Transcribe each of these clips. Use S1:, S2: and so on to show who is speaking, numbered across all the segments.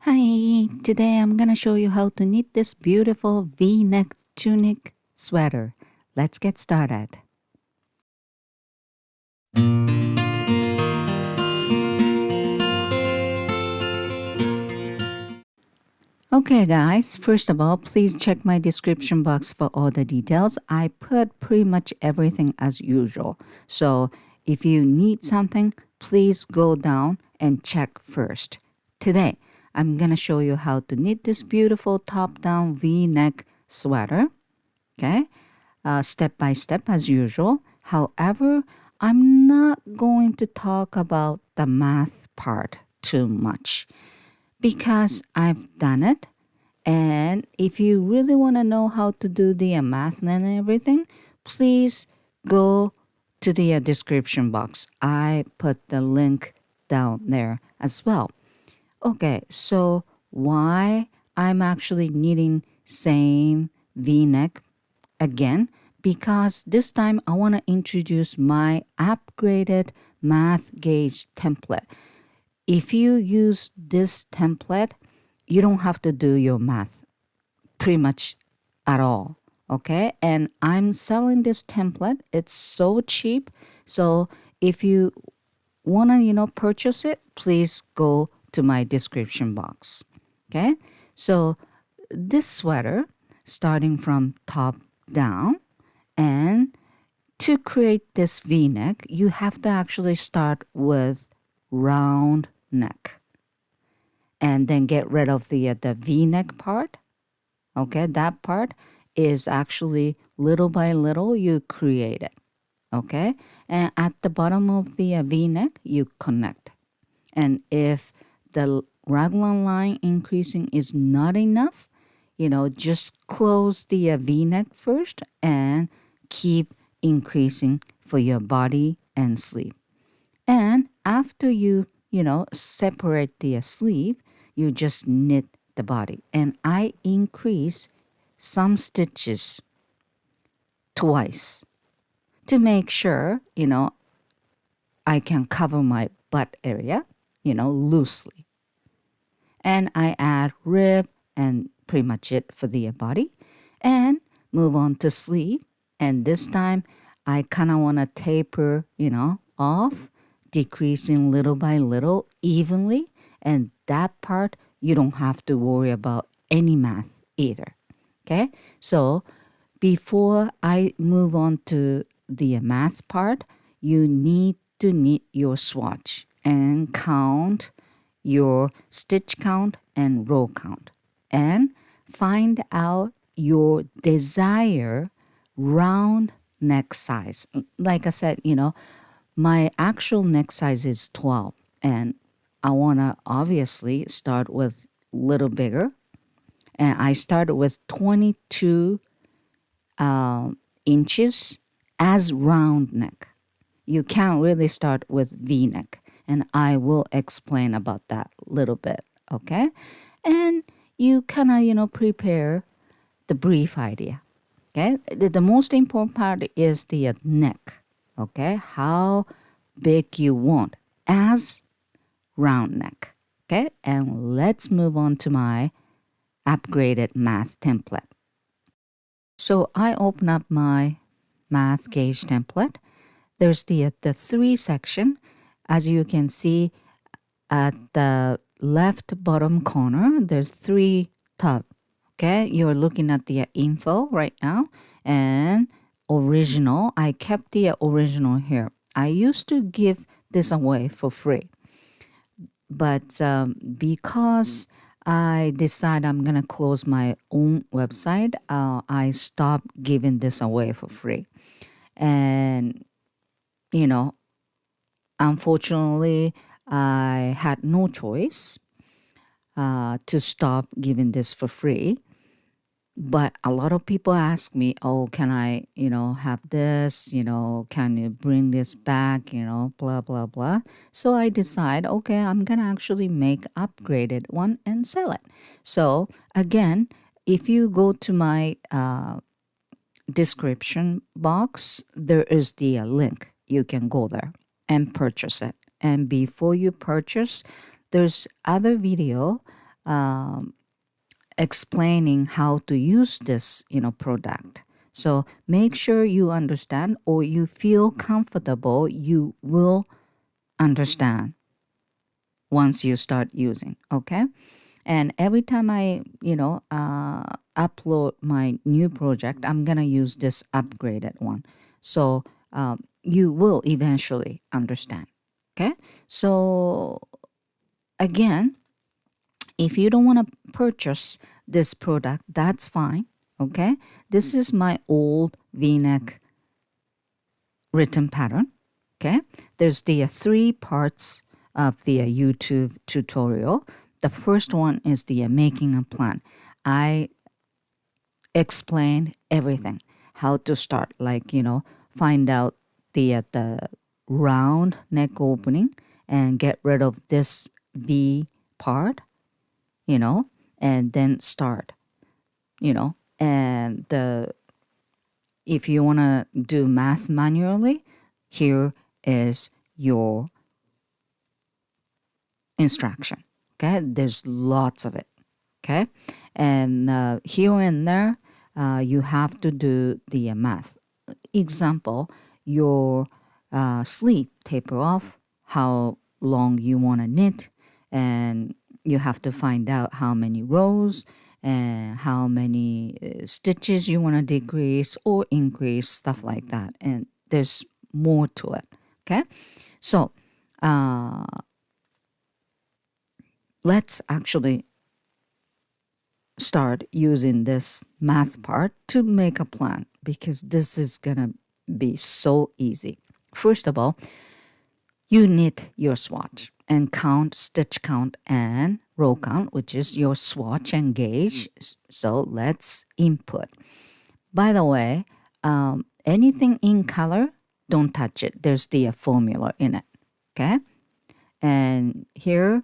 S1: Hi, today I'm gonna show you how to knit this beautiful V-neck tunic sweater. Let's get started. Okay guys, first of all, please check my description box for all the details. I put pretty much everything as usual. So if you need something, please go down and check first. Today, I'm gonna show you how to knit this beautiful top-down V-neck sweater. Okay, step by step as usual. However, I'm not going to talk about the math part too much because I've done it. And if you really want to know how to do the math and everything, please go to the description box. I put the link down there as well. Okay, so why I'm actually knitting same V-neck again? Because this time I want to introduce my upgraded math gauge template. If you use this template, you don't have to do your math pretty much at all. Okay, and I'm selling this template. It's so cheap. So if you want to purchase it, please go to my description box. Okay, so this sweater, starting from top down, and to create this V-neck, you have to actually start with round neck and then get rid of the V-neck part. Okay, that part is actually little by little you create it. Okay, and at the bottom of the V-neck, you connect. And if the raglan line increasing is not enough, just close the V-neck first and keep increasing for your body and sleeve. And after you separate the sleeve, you just knit the body. And I increase some stitches twice to make sure, I can cover my butt area, loosely. And I add rib and pretty much it for the body. And move on to sleeve. And this time, I kind of want to taper, off, decreasing little by little evenly. And that part, you don't have to worry about any math either. Okay? So before I move on to the math part, you need to knit your swatch and count your stitch count and row count and find out your desired round neck size. Like I said, my actual neck size is 12 and I want to obviously start with a little bigger, and I started with 22 inches as round neck. You can't really start with V-neck, and I will explain about that a little bit, okay? And you kind of, prepare the brief idea, okay? The most important part is the neck, okay? How big you want as round neck, okay? And let's move on to my upgraded math template. So I open up my math gauge template. There's the 3 section. As you can see at the left bottom corner, there's 3 tab. Okay, you're looking at the info right now and original. I kept the original here. I used to give this away for free, but because I decided I'm gonna close my own website, I stopped giving this away for free. And unfortunately, I had no choice to stop giving this for free. But a lot of people ask me, oh, can I, have this, can you bring this back, blah, blah, blah. So I decide, okay, I'm going to actually make upgraded one and sell it. So again, if you go to my description box, there is the link. You can go there and purchase it. And before you purchase, there's other video explaining how to use this, product. So make sure you understand or you feel comfortable. You will understand once you start using. Okay. And every time I, upload my new project, I'm going to use this upgraded one. So you will eventually understand. Okay. So again, if you don't want to purchase this product, that's fine. Okay. This is my old V-neck written pattern. Okay. There's the three parts of the YouTube tutorial. The first one is the making a plan. I explained everything, how to start, like, find out the round neck opening and get rid of this V part, and then start, and if you want to do math manually, here is your instruction. Okay, there's lots of it. Okay, and here and there, you have to do the math. Example, your sleeve taper off, how long you want to knit, and you have to find out how many rows and how many stitches you want to decrease or increase, stuff like that. And there's more to it. Okay, so let's actually start using this math part to make a plan, because this is gonna be so easy. First of all, you knit your swatch and count stitch count and row count, which is your swatch and gauge. So let's input. By the way, anything in color, don't touch it. There's the formula in it. Okay, and here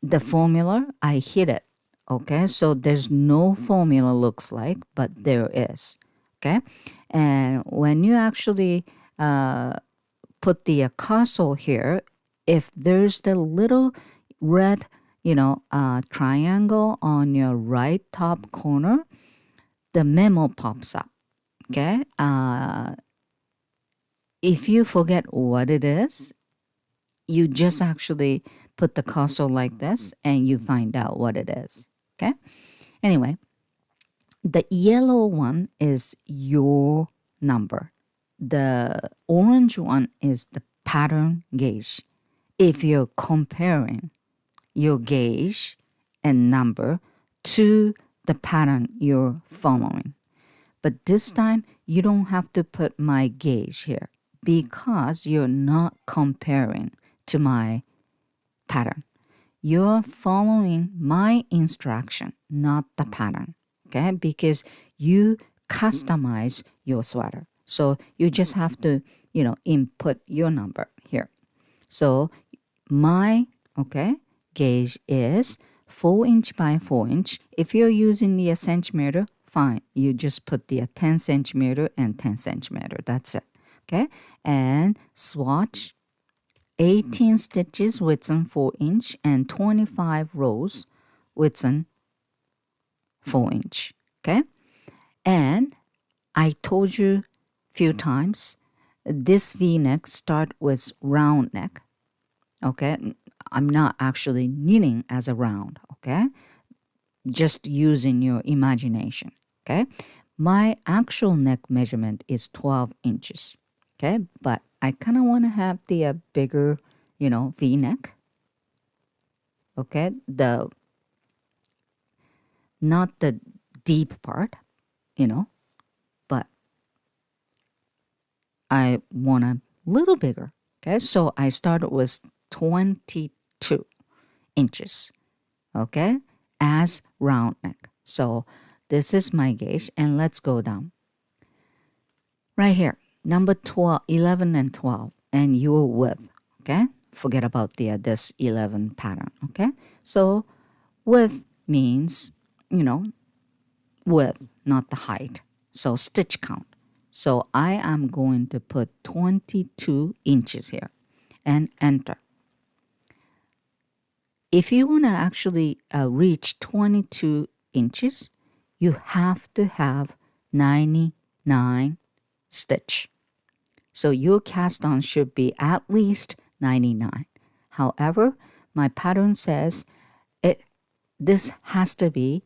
S1: the formula, I hid it. Okay, so there's no formula looks like, but there is. Okay, and when you actually put the cursor here, if there's the little red, triangle on your right top corner, the memo pops up. Okay, if you forget what it is, you just actually put the cursor like this and you find out what it is. Okay, anyway, the yellow one is your number. The orange one is the pattern gauge. If you're comparing your gauge and number to the pattern you're following. But this time, you don't have to put my gauge here because you're not comparing to my pattern. You're following my instruction, not the pattern. Okay, because you customize your sweater. So you just have to, input your number here. So my, gauge is 4" by 4". If you're using the centimeter, fine. You just put the 10 centimeter and 10 centimeter. That's it. Okay, and swatch 18 stitches width 4" and 25 rows width 4". Okay, and I told you few times, this V-neck start with round neck. Okay, I'm not actually knitting as a round. Okay, just using your imagination. Okay, my actual neck measurement is 12 inches. Okay, but I kind of want to have the bigger, V-neck. Okay, not the deep part, but I want a little bigger. Okay, so I started with 22 inches. Okay, as round neck. So this is my gauge, and let's go down. Right here, number 12, 11 and 12, and your width. Okay, forget about this 11 pattern. Okay, so width means, width, not the height. So stitch count. So I am going to put 22 inches here and enter. if you want to actually reach 22 inches, you have to have 99 stitch. So your cast on should be at least 99. However, my pattern says this has to be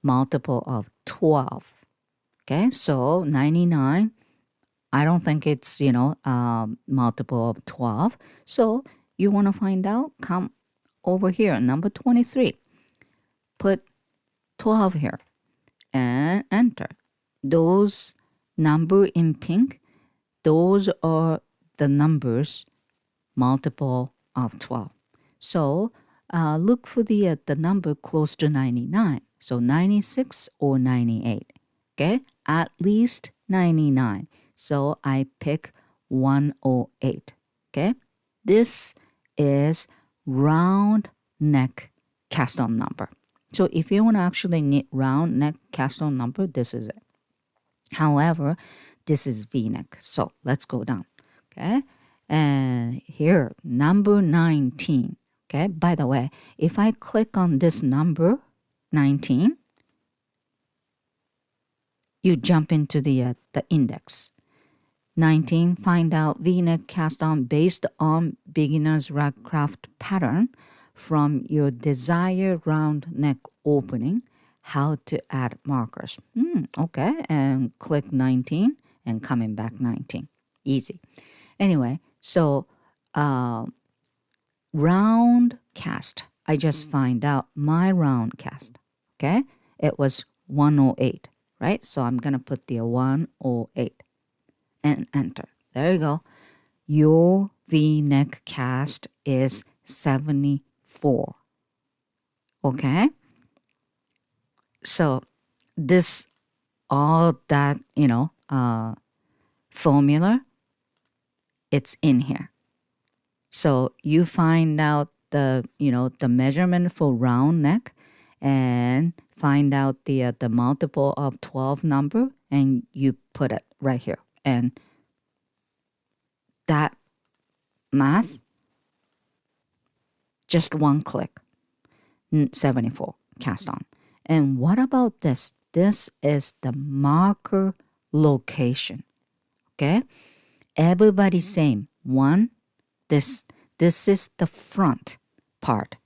S1: multiple of 12. Okay, so 99, I don't think it's, multiple of 12. So you want to find out, come over here, number 23. Put 12 here and enter. Those number in pink, those are the numbers multiple of 12. So look for the number close to 99. So 96 or 98. Okay, at least 99. So I pick 108. Okay, this is round neck cast on number. So if you want to actually knit round neck cast on number, this is it. However, this is V-neck. So let's go down. Okay, and here number 19. Okay, by the way, if I click on this number 19, you jump into the index. 19, find out V-neck cast on based on beginner's rag craft pattern from your desired round neck opening, how to add markers. Okay, and click 19 and coming back 19. Easy. Anyway, so round cast. I just find out my round cast. Okay, it was 108, right? So I'm gonna put the 108 and enter. There you go. Your V-neck cast is 74. Okay, so this all that formula, it's in here. So you find out the measurement for round neck and find out the multiple of 12 number, and you put it right here. And that math, just one click, 74 cast on. And what about this? This is the marker location. Okay, everybody same. One, this is the front part.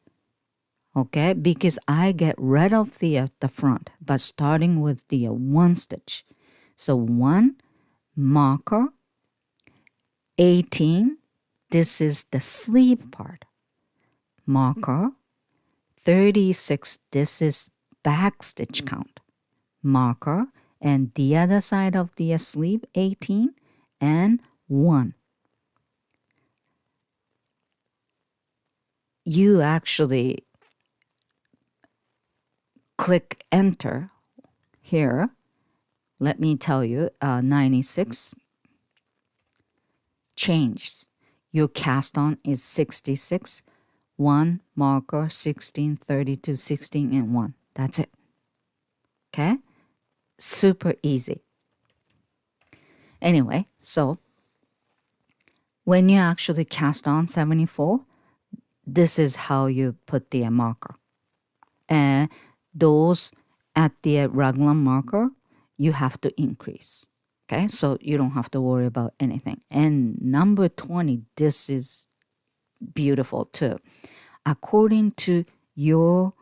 S1: Okay, because I get rid of the front, but starting with the one stitch. So one marker, 18, this is the sleeve part. Marker, 36, this is back stitch count. Marker, and the other side of the sleeve, 18, and 1. You actually click enter here. Let me tell you, 96 changes. Your cast on is 66, 1 marker, 16, 32, 16, and 1. That's it. Okay? Super easy. Anyway, so when you actually cast on 74, this is how you put the marker. And those at the raglan marker, you have to increase. Okay, so you don't have to worry about anything. And number 20, this is beautiful too. According to your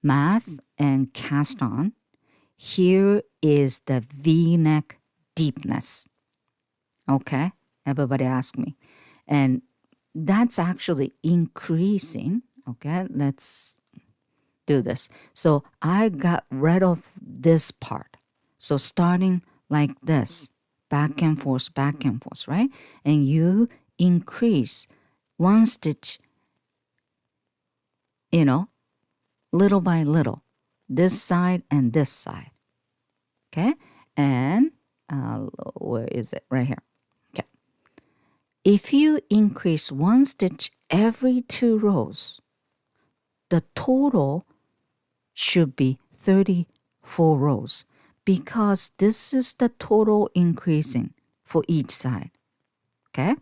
S1: math and cast on, here is the V-neck deepness. Okay, everybody ask me. And that's actually increasing. Okay, let's do this. So I got rid of this part. So starting like this, back and forth, right? And you increase one stitch, little by little, this side and this side. Okay, and where is it? Right here. Okay. If you increase one stitch every 2 rows, the total should be 34 rows, because this is the total increasing for each side. Okay?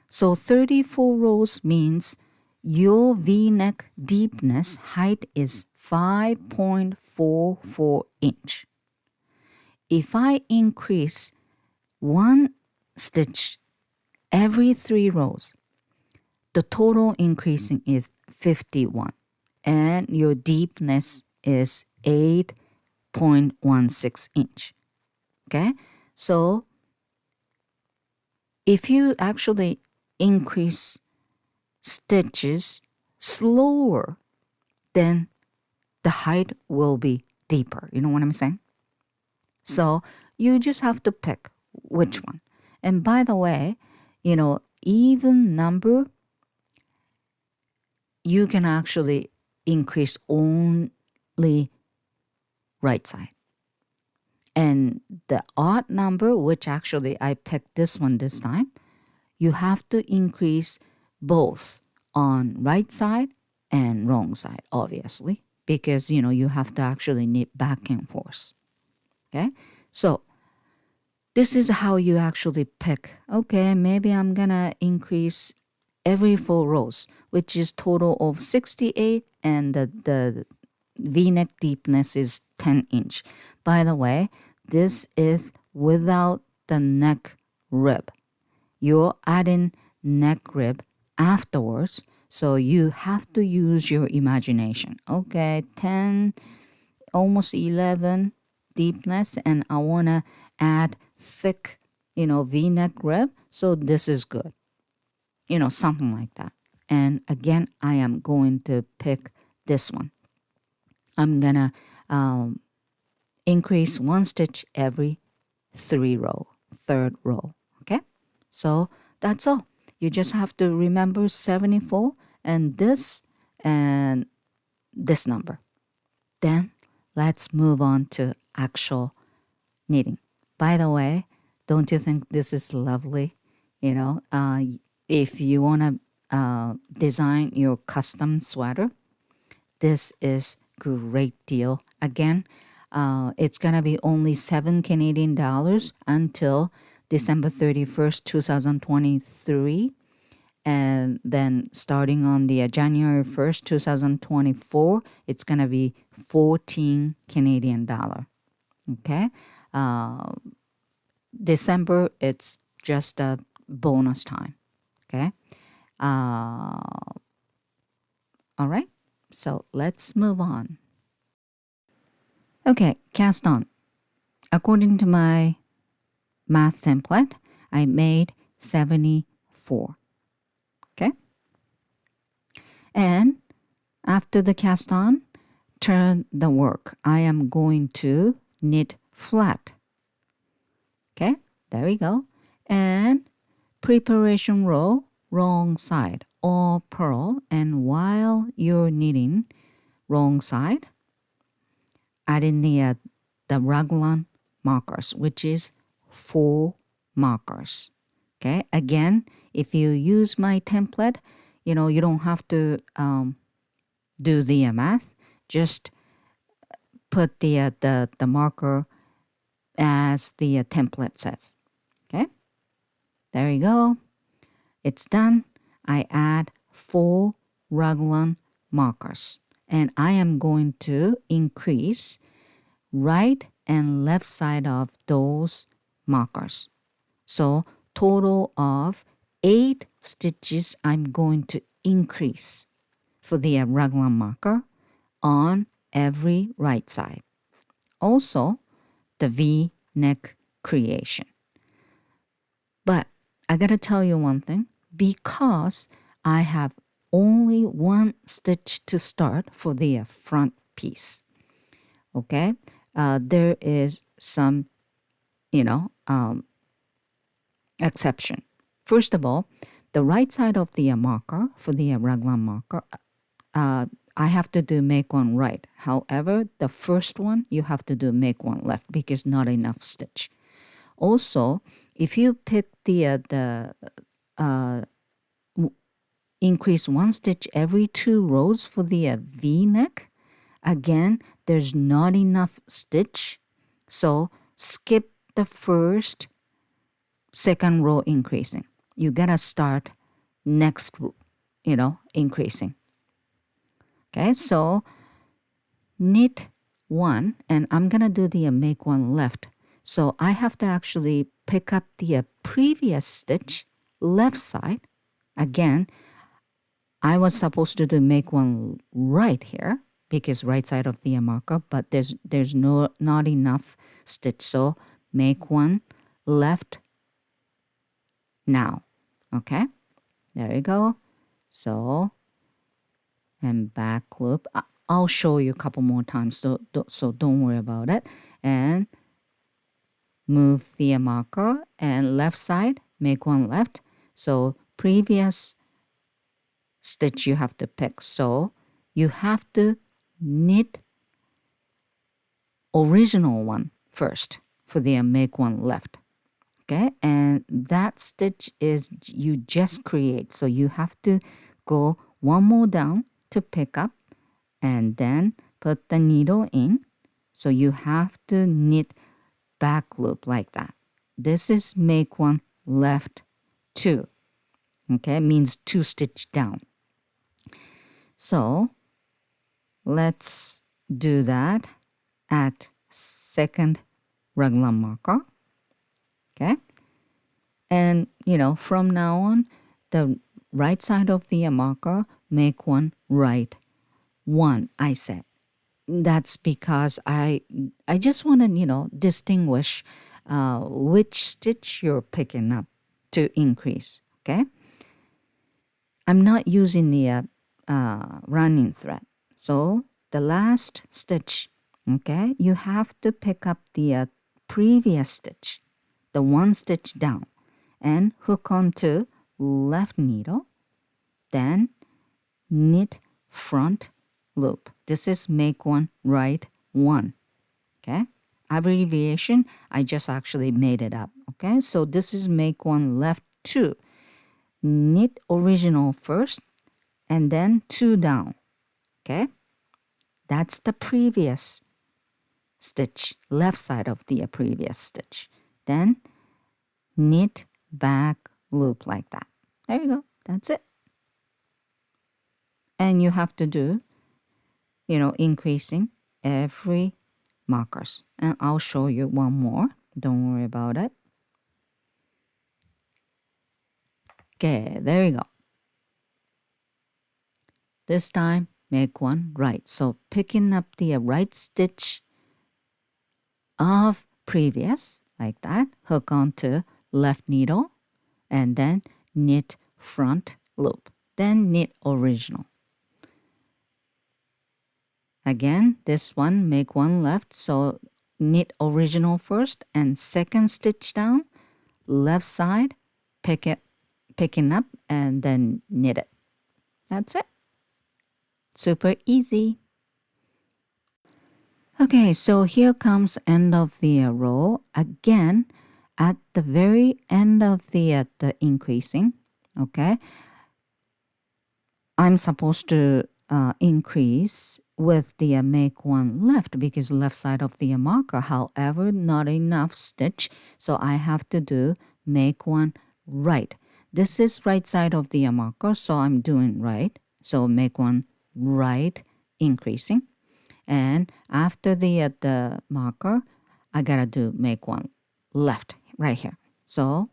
S1: So 34 rows means your V-neck deepness height is 5.44 inch. If I increase 1 stitch every 3 rows, the total increasing is 51, and your deepness is 8.16 inch. Okay, so if you actually increase stitches slower, then the height will be deeper. You know what I'm saying? So you just have to pick which one. And by the way, even number, you can actually increase only right side. And the odd number, which actually I picked this one this time, you have to increase both on right side and wrong side, obviously, because, you have to actually knit back and forth. Okay? So this is how you actually pick. Okay, maybe I'm gonna increase every 4 rows, which is total of 68, and the V-neck deepness is 10 inch. By the way, this is without the neck rib. You're adding neck rib afterwards, so you have to use your imagination. Okay, 10, almost 11 deepness, and I want to add thick, V-neck rib, so this is good. Something like that. And again, I am going to pick this one. I'm going to increase 1 stitch every 3rd row. Okay? So that's all. You just have to remember 74 and this number. Then let's move on to actual knitting. By the way, don't you think this is lovely? If you want to design your custom sweater, this is great deal. Again, it's gonna be only $7 Canadian until December 31st, 2023. And then starting on the January 1st, 2024, it's gonna be $14 Canadian. Okay, December, it's just a bonus time. Okay, all right. So let's move on. Okay, cast on. According to my math template, I made 74. Okay, and after the cast on, turn the work. I am going to knit flat. Okay, there we go. And preparation row, wrong side, all purl. And while you're knitting wrong side, add in the raglan markers, which is 4 markers. Okay, again, if you use my template, you don't have to do the math. Just put the marker as the template says. Okay, there you go. It's done. I add 4 raglan markers, and I am going to increase right and left side of those markers. So total of 8 stitches I'm going to increase for the raglan marker on every right side. Also, the V-neck creation. But I gotta tell you one thing, because I have only 1 stitch to start for the front piece. Okay, there is some, exception. First of all, the right side of the marker for the raglan marker, I have to do make 1 right. However, the first one you have to do make 1 left because not enough stitch. Also, if you pick the increase 1 stitch every 2 rows for the V-neck, again, there's not enough stitch. So skip the first, 2nd row increasing. You gotta start next increasing. Okay, so knit one, and I'm gonna do the make one left. So I have to actually pick up the previous stitch left side. Again, I was supposed to do make one right here because right side of the marker, but there's not enough stitch. So make one left now. Okay, there you go. So, and back loop. I'll show you a couple more times, so don't worry about it. And move the marker and left side, make one left. So previous stitch you have to pick. So you have to knit original one first for the make one left. Okay, and that stitch is you just create. So you have to go one more down to pick up and then put the needle in. So you have to knit back loop like that. This is make one left 2. Okay, means 2 stitch down. So let's do that at second raglan marker. Okay, and from now on, the right side of the marker, make one right 1, I said. That's because I just want to distinguish which stitch you're picking up to increase. Okay, I'm not using the running thread, so the last stitch, okay, you have to pick up the previous stitch, the 1 stitch down, and hook onto left needle, then knit front loop. This is make one right 1. Okay, abbreviation, I just actually made it up. Okay, so this is make one left 2. Knit original first and then 2 down. Okay, that's the previous stitch, left side of the previous stitch. Then knit back loop like that. There you go, that's it. And you have to do increasing every markers, and I'll show you one more, don't worry about it. Okay, there you go. This time make one right, so picking up the right stitch of previous like that, hook onto left needle and then knit front loop, then knit original. Again, this one make one left, so knit original first and second stitch down, left side, picking up and then knit it. That's it. Super easy. Okay, so here comes end of the row. Again, at the very end of the increasing, okay, I'm supposed to increase with the make one left because left side of the marker. However, not enough stitch, so I have to do make one right. This is right side of the marker, so I'm doing right. So make one right, increasing, and after the marker, I gotta do make one left right here. So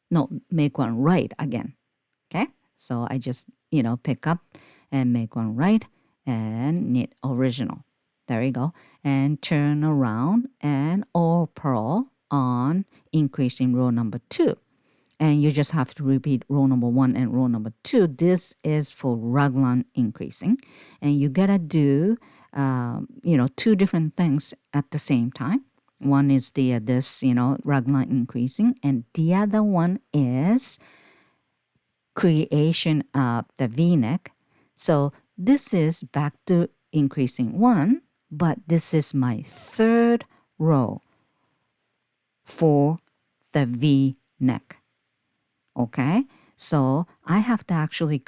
S1: no, make one right again. Okay, so I just pick up and make one right and knit original. There you go, and turn around and all purl on increasing row number 2. And you just have to repeat row number 1 and row number 2. This is for raglan increasing, and you gotta do 2 different things at the same time. One is this raglan increasing, and the other one is creation of the V-neck. So this is back to increasing 1, but this is my 3rd row for the V-neck. Okay, so I have to actually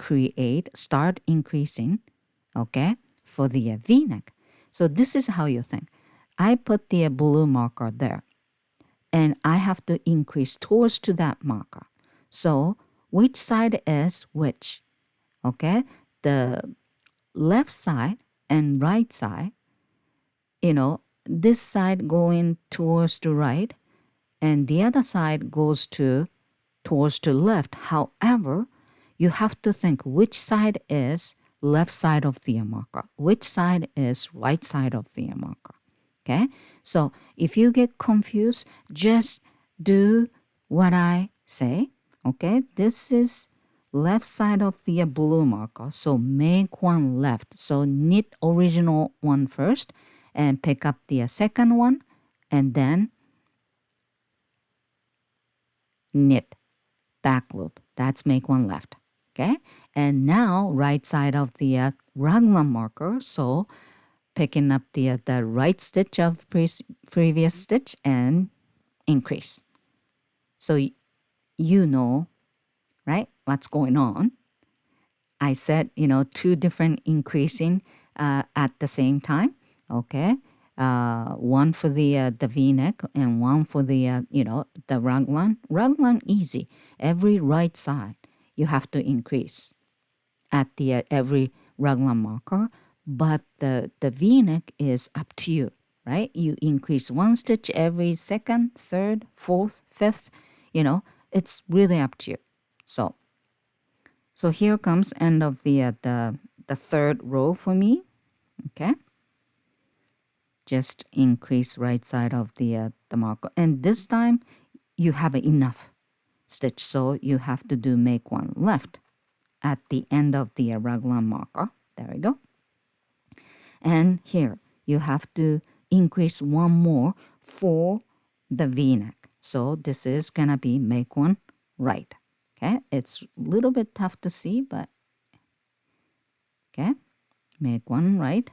S1: start increasing, okay, for the V-neck. So this is how you think. I put the blue marker there, and I have to increase towards to that marker. So which side is which? Okay, the left side and right side, this side going towards the right and the other side goes towards the left. However, you have to think which side is left side of the marker, which side is right side of the marker. Okay, so if you get confused, just do what I say. Okay, this is left side of the blue marker, so make one left. So knit original one first and pick up the second one and then knit back loop. That's make one left. Okay, and now right side of the raglan marker, so picking up the right stitch of previous stitch and increase. So you know, right, what's going on. I said, two different increasing at the same time. Okay, one for the V-neck and one for the raglan. Raglan easy. Every right side you have to increase at the every raglan marker, but the V-neck is up to you, right? You increase one stitch every second, third, fourth, fifth. It's really up to you. So here comes end of the third row for me. Okay, just increase right side of the marker, and this time you have enough stitch, so you have to do make one left at the end of the raglan marker. There we go. And here you have to increase one more for the V-neck. So this is gonna be make one right. Okay, it's a little bit tough to see, but okay, make one right,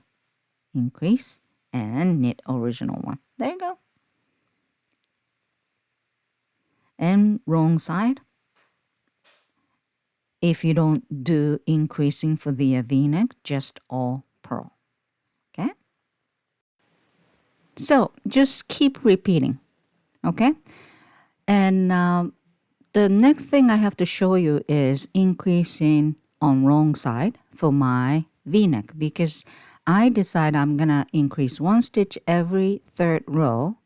S1: increase, and knit original one. There you go. And wrong side. If you don't do increasing for the V-neck, just all purl. Okay? So just keep repeating. Okay? And the next thing I have to show you is increasing on wrong side for my V-neck, because I decide I'm going to increase one stitch every third row,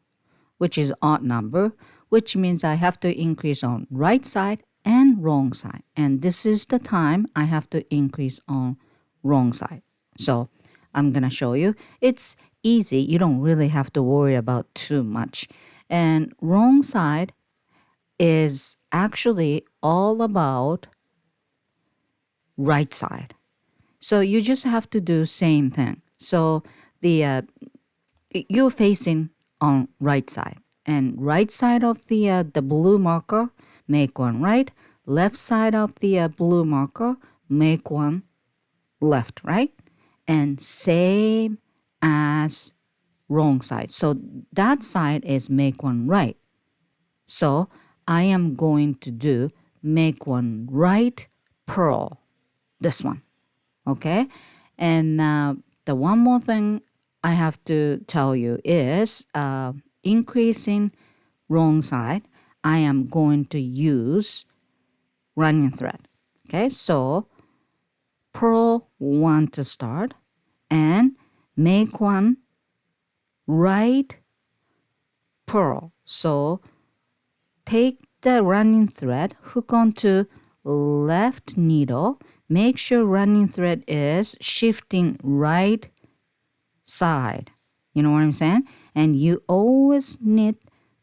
S1: which is odd number, which means I have to increase on right side and wrong side. And this is the time I have to increase on wrong side. So I'm going to show you. It's easy. You don't really have to worry about too much. And wrong side is actually all about right side. So you just have to do same thing. So the you're facing on right side, and right side of the blue marker, make one right. Left side of the blue marker, make one left, right? And same as wrong side. So that side is make one right. So I am going to do make one right purl, this one, okay? And the one more thing I have to tell you is increasing wrong side, I am going to use running thread. Okay, so purl one to start and make one right purl. So take the running thread, hook onto left needle, make sure running thread is shifting right side. You know what I'm saying? And you always knit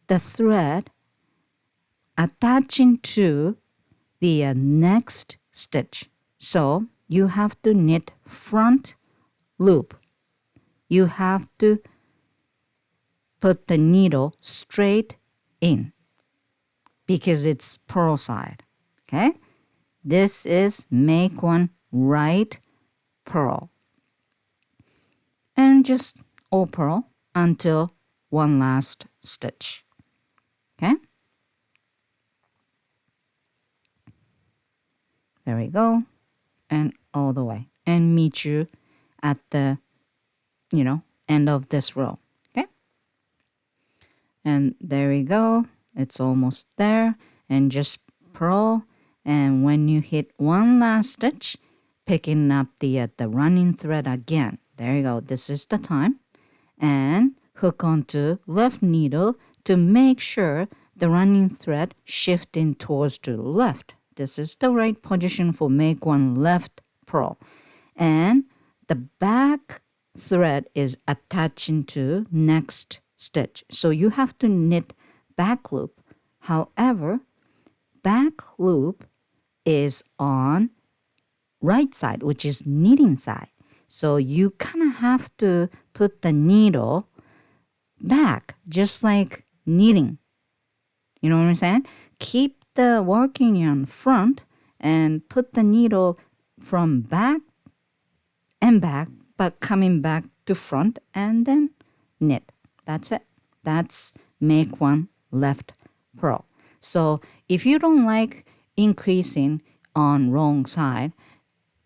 S1: the thread attaching to the next stitch. So you have to knit front loop. You have to put the needle straight in because it's purl side. Okay? This is make one right purl. And just all purl until one last stitch. Okay? There we go. And all the way. And meet you at the, end of this row. Okay? And there we go. It's almost there. And just purl. And when you hit one last stitch, picking up the running thread again. There you go. This is the time. And hook onto left needle to make sure the running thread shifting towards to the left. This is the right position for make one left purl. And the back thread is attaching to next stitch. So you have to knit back loop. However, back loop is on right side, which is knitting side. So you kind of have to put the needle back, just like knitting. You know what I'm saying? Keep the working yarn front and put the needle from back and back, but coming back to front and then knit. That's it. That's make one left purl. So if you don't like increasing on wrong side,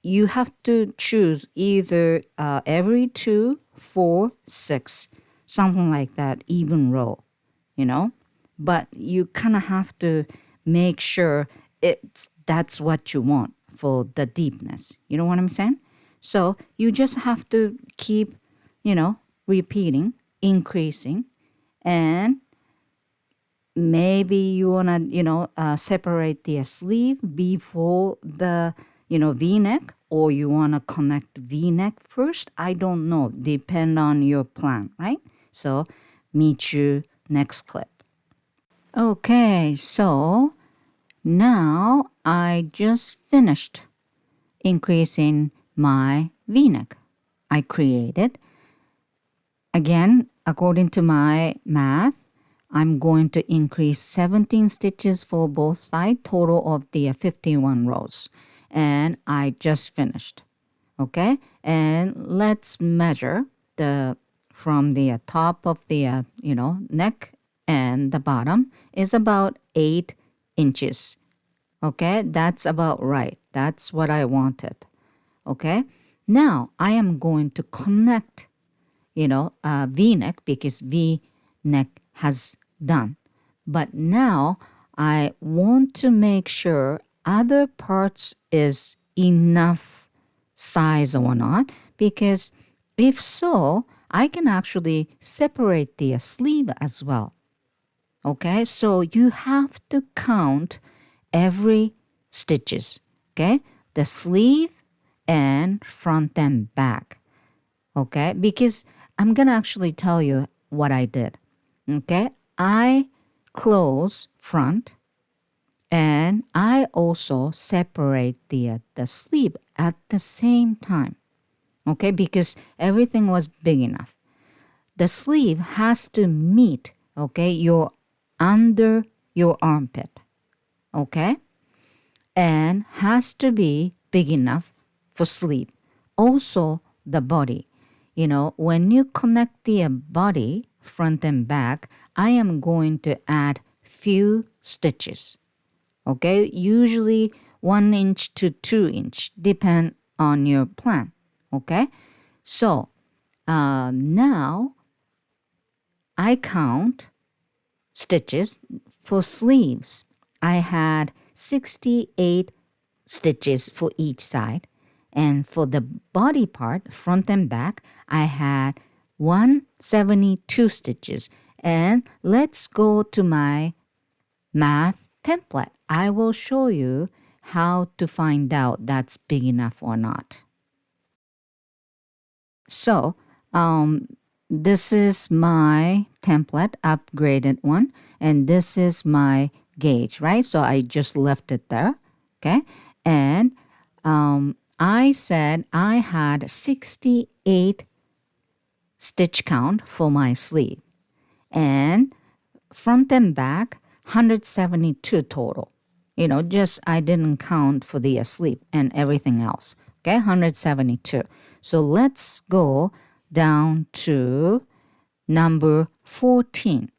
S1: you have to choose either every 2, 4, 6, something like that, even row, you know. But you kind of have to make sure that's what you want for the deepness. You know what I'm saying? So you just have to keep, repeating, increasing, and maybe you want to, separate the sleeve before the, V-neck, or you want to connect V-neck first. I don't know. Depend on your plan, right? So meet you next clip. Okay, so now I just finished increasing my V-neck I created. Again, according to my math, I'm going to increase 17 stitches for both sides, total of the 51 rows. And I just finished. Okay, and let's measure from the top of the neck and the bottom is about 8 inches. Okay, that's about right. That's what I wanted. Okay, now I am going to connect, V-neck, because V-neck has done. But now I want to make sure other parts is enough size or not, because if so, I can actually separate the sleeve as well. Okay, so you have to count every stitches, okay, the sleeve and front and back. Okay, because I'm gonna actually tell you what I did. Okay, I close front and I also separate the sleeve at the same time. Okay, because everything was big enough. The sleeve has to meet, okay, your under your armpit. Okay, and has to be big enough for sleeve. Also the body. When you connect the body front and back, I am going to add few stitches. Okay, usually 1 inch to 2 inch, depend on your plan. Okay, so now I count stitches for sleeves. I had 68 stitches for each side, and for the body part, front and back, I had 172 stitches. And let's go to my math template. I will show you how to find out that's big enough or not. So this is my template, upgraded one, and this is my gauge, right? So I just left it there, okay? And I said I had 68 stitch count for my sleeve, and front and back 172 total. Just I didn't count for the sleeve and everything else. Okay, 172. So let's go down to number 14.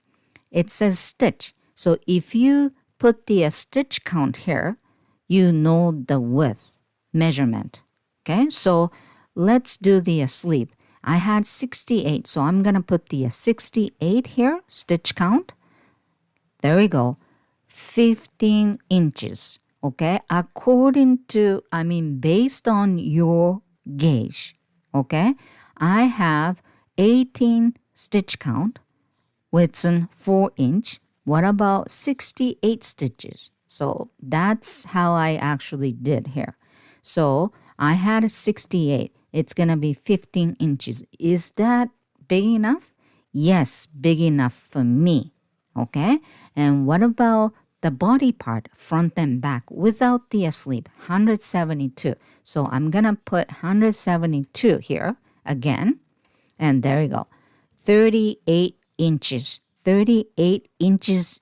S1: It says stitch. So if you put the stitch count here, you know the width measurement. Okay, so let's do the sleeve. I had 68, so I'm going to put the 68 here, stitch count. There we go, 15 inches. okay, according to, based on your gauge, okay, I have 18 stitch count within 4-inch. What about 68 stitches? So that's how I actually did here. So I had a 68. It's going to be 15 inches. Is that big enough? Yes, big enough for me. Okay. And what about the body part, front and back, without the sleeve? 172. So I'm going to put 172 here again. And there you go. 38 inches. 38 inches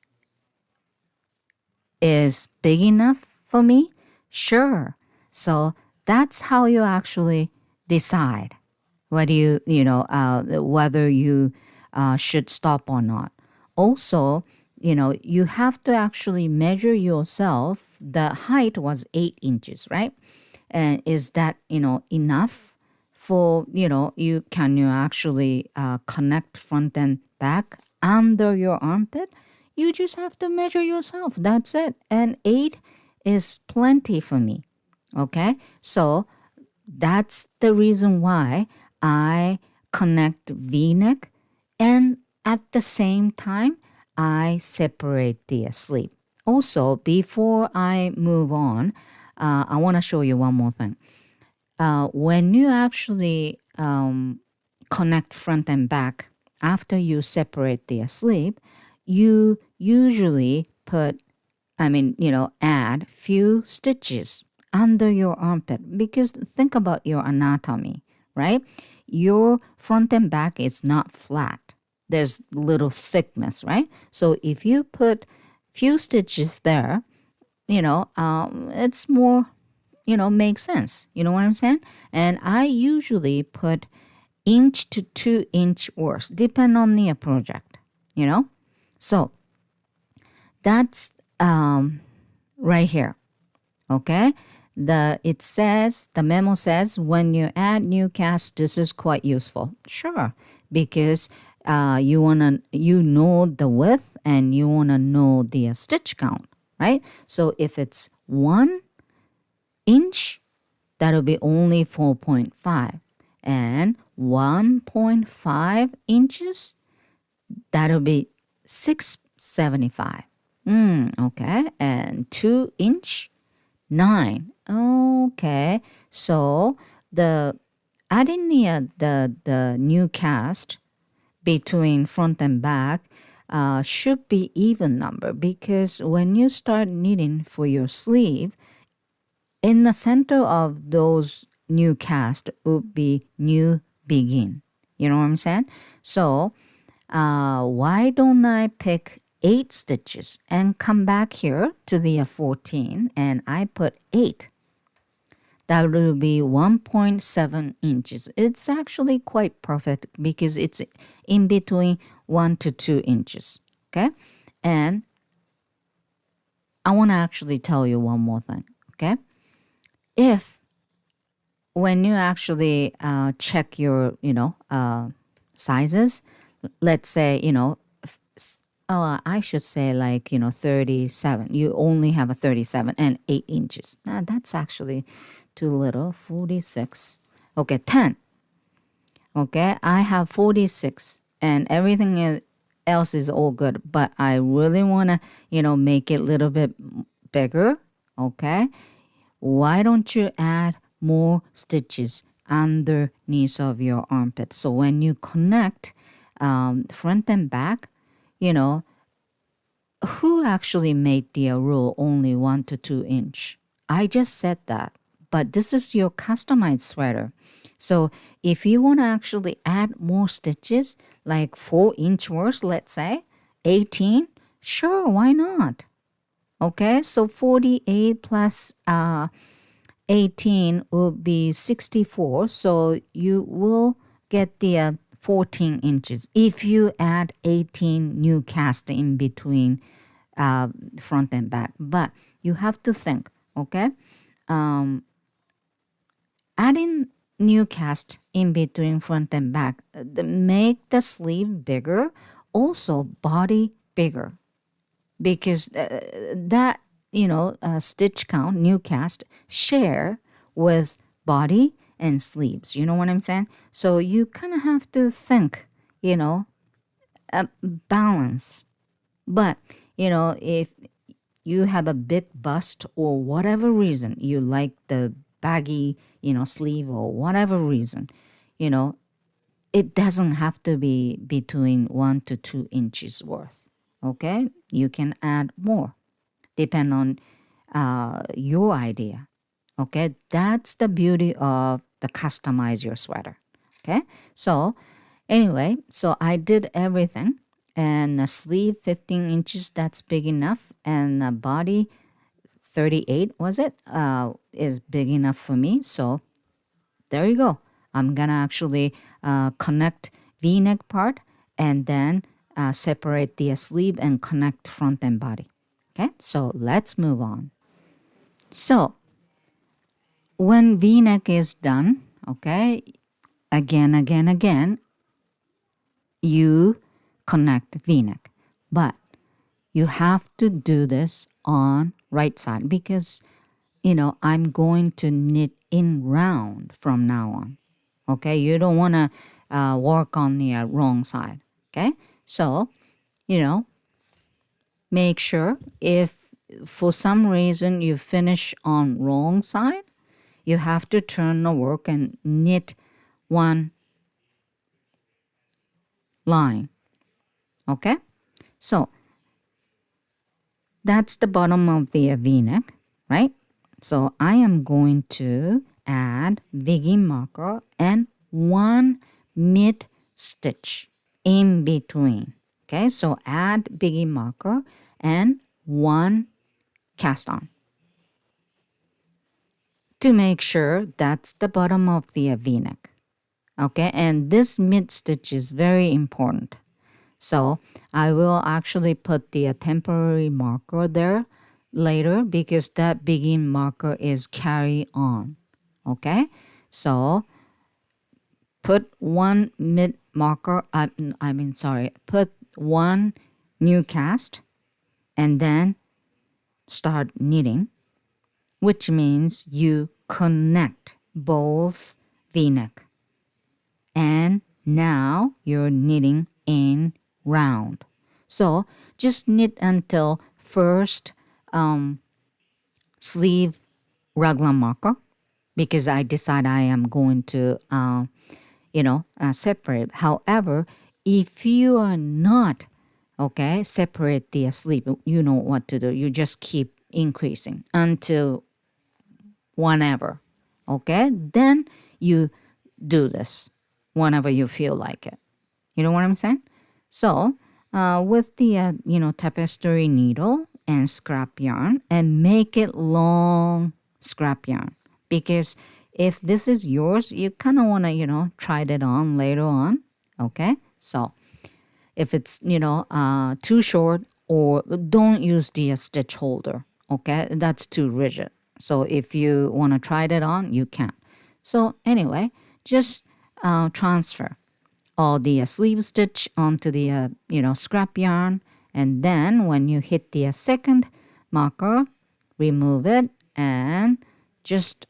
S1: is big enough for me? Sure. So that's how you actually decide whether whether you should stop or not. Also, you have to actually measure yourself. The height was 8 inches, right? And is that, enough for, you actually connect front and back under your armpit? You just have to measure yourself. That's it. And 8 is plenty for me. Okay? So that's the reason why I connect V-neck, and at the same time, I separate the sleeve. Also, before I move on, I want to show you one more thing. When you actually connect front and back after you separate the sleeve, you usually add few stitches under your armpit, because think about your anatomy, right? Your front and back is not flat. There's little thickness, right? So if you put few stitches there, it's more, makes sense. You know what I'm saying? And I usually put inch to 2-inch worth, depend on the project, So that's right here. Okay. The memo says when you add new cast, this is quite useful. Sure, because you know the width and you wanna know the stitch count, right? So if it's 1 inch, that'll be only 4.5, and 1.5 inches, that'll be 675. Okay, and 2-inch, 9. Okay, so the adding the new cast between front and back should be even number, because when you start knitting for your sleeve, in the center of those new cast would be new begin. You know what I'm saying? So why don't I pick 8 stitches and come back here to the 14 and I put 8. That will be 1.7 inches. It's actually quite perfect because it's in between 1 to 2 inches. Okay? And I want to actually tell you one more thing. Okay? If when you actually check your, sizes, let's say, I should say 37. You only have a 37 and 8 inches. That's actually too little. 46. Okay, 10. Okay, I have 46 and everything else is all good. But I really want to, make it a little bit bigger. Okay, why don't you add more stitches underneath of your armpit? So when you connect front and back, who actually made the rule only 1 to 2 inch? I just said that, but this is your customized sweater. So if you want to actually add more stitches, like 4-inch worth, let's say 18, sure, why not? Okay, so 48 plus 18 will be 64. So you will get the 14 inches if you add 18 new cast in between front and back. But you have to think, okay? Adding new cast in between front and back make the sleeve bigger, also body bigger, because that stitch count, new cast, share with body and sleeves. You know what I'm saying? So you kind of have to think, balance. But, if you have a big bust or whatever reason, you like the baggy, sleeve or whatever reason, you know, it doesn't have to be between 1 to 2 inches worth. Okay? You can add more, depend on your idea. Okay? That's the beauty of the customize your sweater. Okay? So, anyway, so I did everything. And a sleeve 15 inches, that's big enough. And a body 38, was it? Is big enough for me. So there you go. I'm gonna actually connect V-neck part and then separate the sleeve and connect front and body. Okay, so let's move on. So when V-neck is done, okay, again, you connect V-neck. But you have to do this on right side because, I'm going to knit in round from now on. Okay, you don't want to work on the wrong side. Okay, so, you know, make sure if for some reason you finish on wrong side, you have to turn the work and knit one line. Okay, so that's the bottom of the V-neck, right? So I am going to add digging marker and one mid stitch in between. Okay, so add biggie marker and one cast on to make sure that's the bottom of the V-neck. Okay, and this mid stitch is very important. So I will actually put the temporary marker there later because that begin marker is carry on. Okay, so put one mid marker, put one new cast and then start knitting, which means you connect both V-neck. And now you're knitting in round. So just knit until first sleeve raglan marker because I decide I am going to separate. However, if you are not separate the sleeve, you know what to do. You just keep increasing until whenever. Okay, then you do this whenever you feel like it. You know what I'm saying? So, with the tapestry needle and scrap yarn, and make it long scrap yarn because if this is yours, you kind of want to try it on later on. Okay, so if it's too short, or don't use the stitch holder. Okay, that's too rigid. So if you want to try it on, you can. So anyway, just transfer all the sleeve stitch onto the scrap yarn, and then when you hit the second marker, remove it and just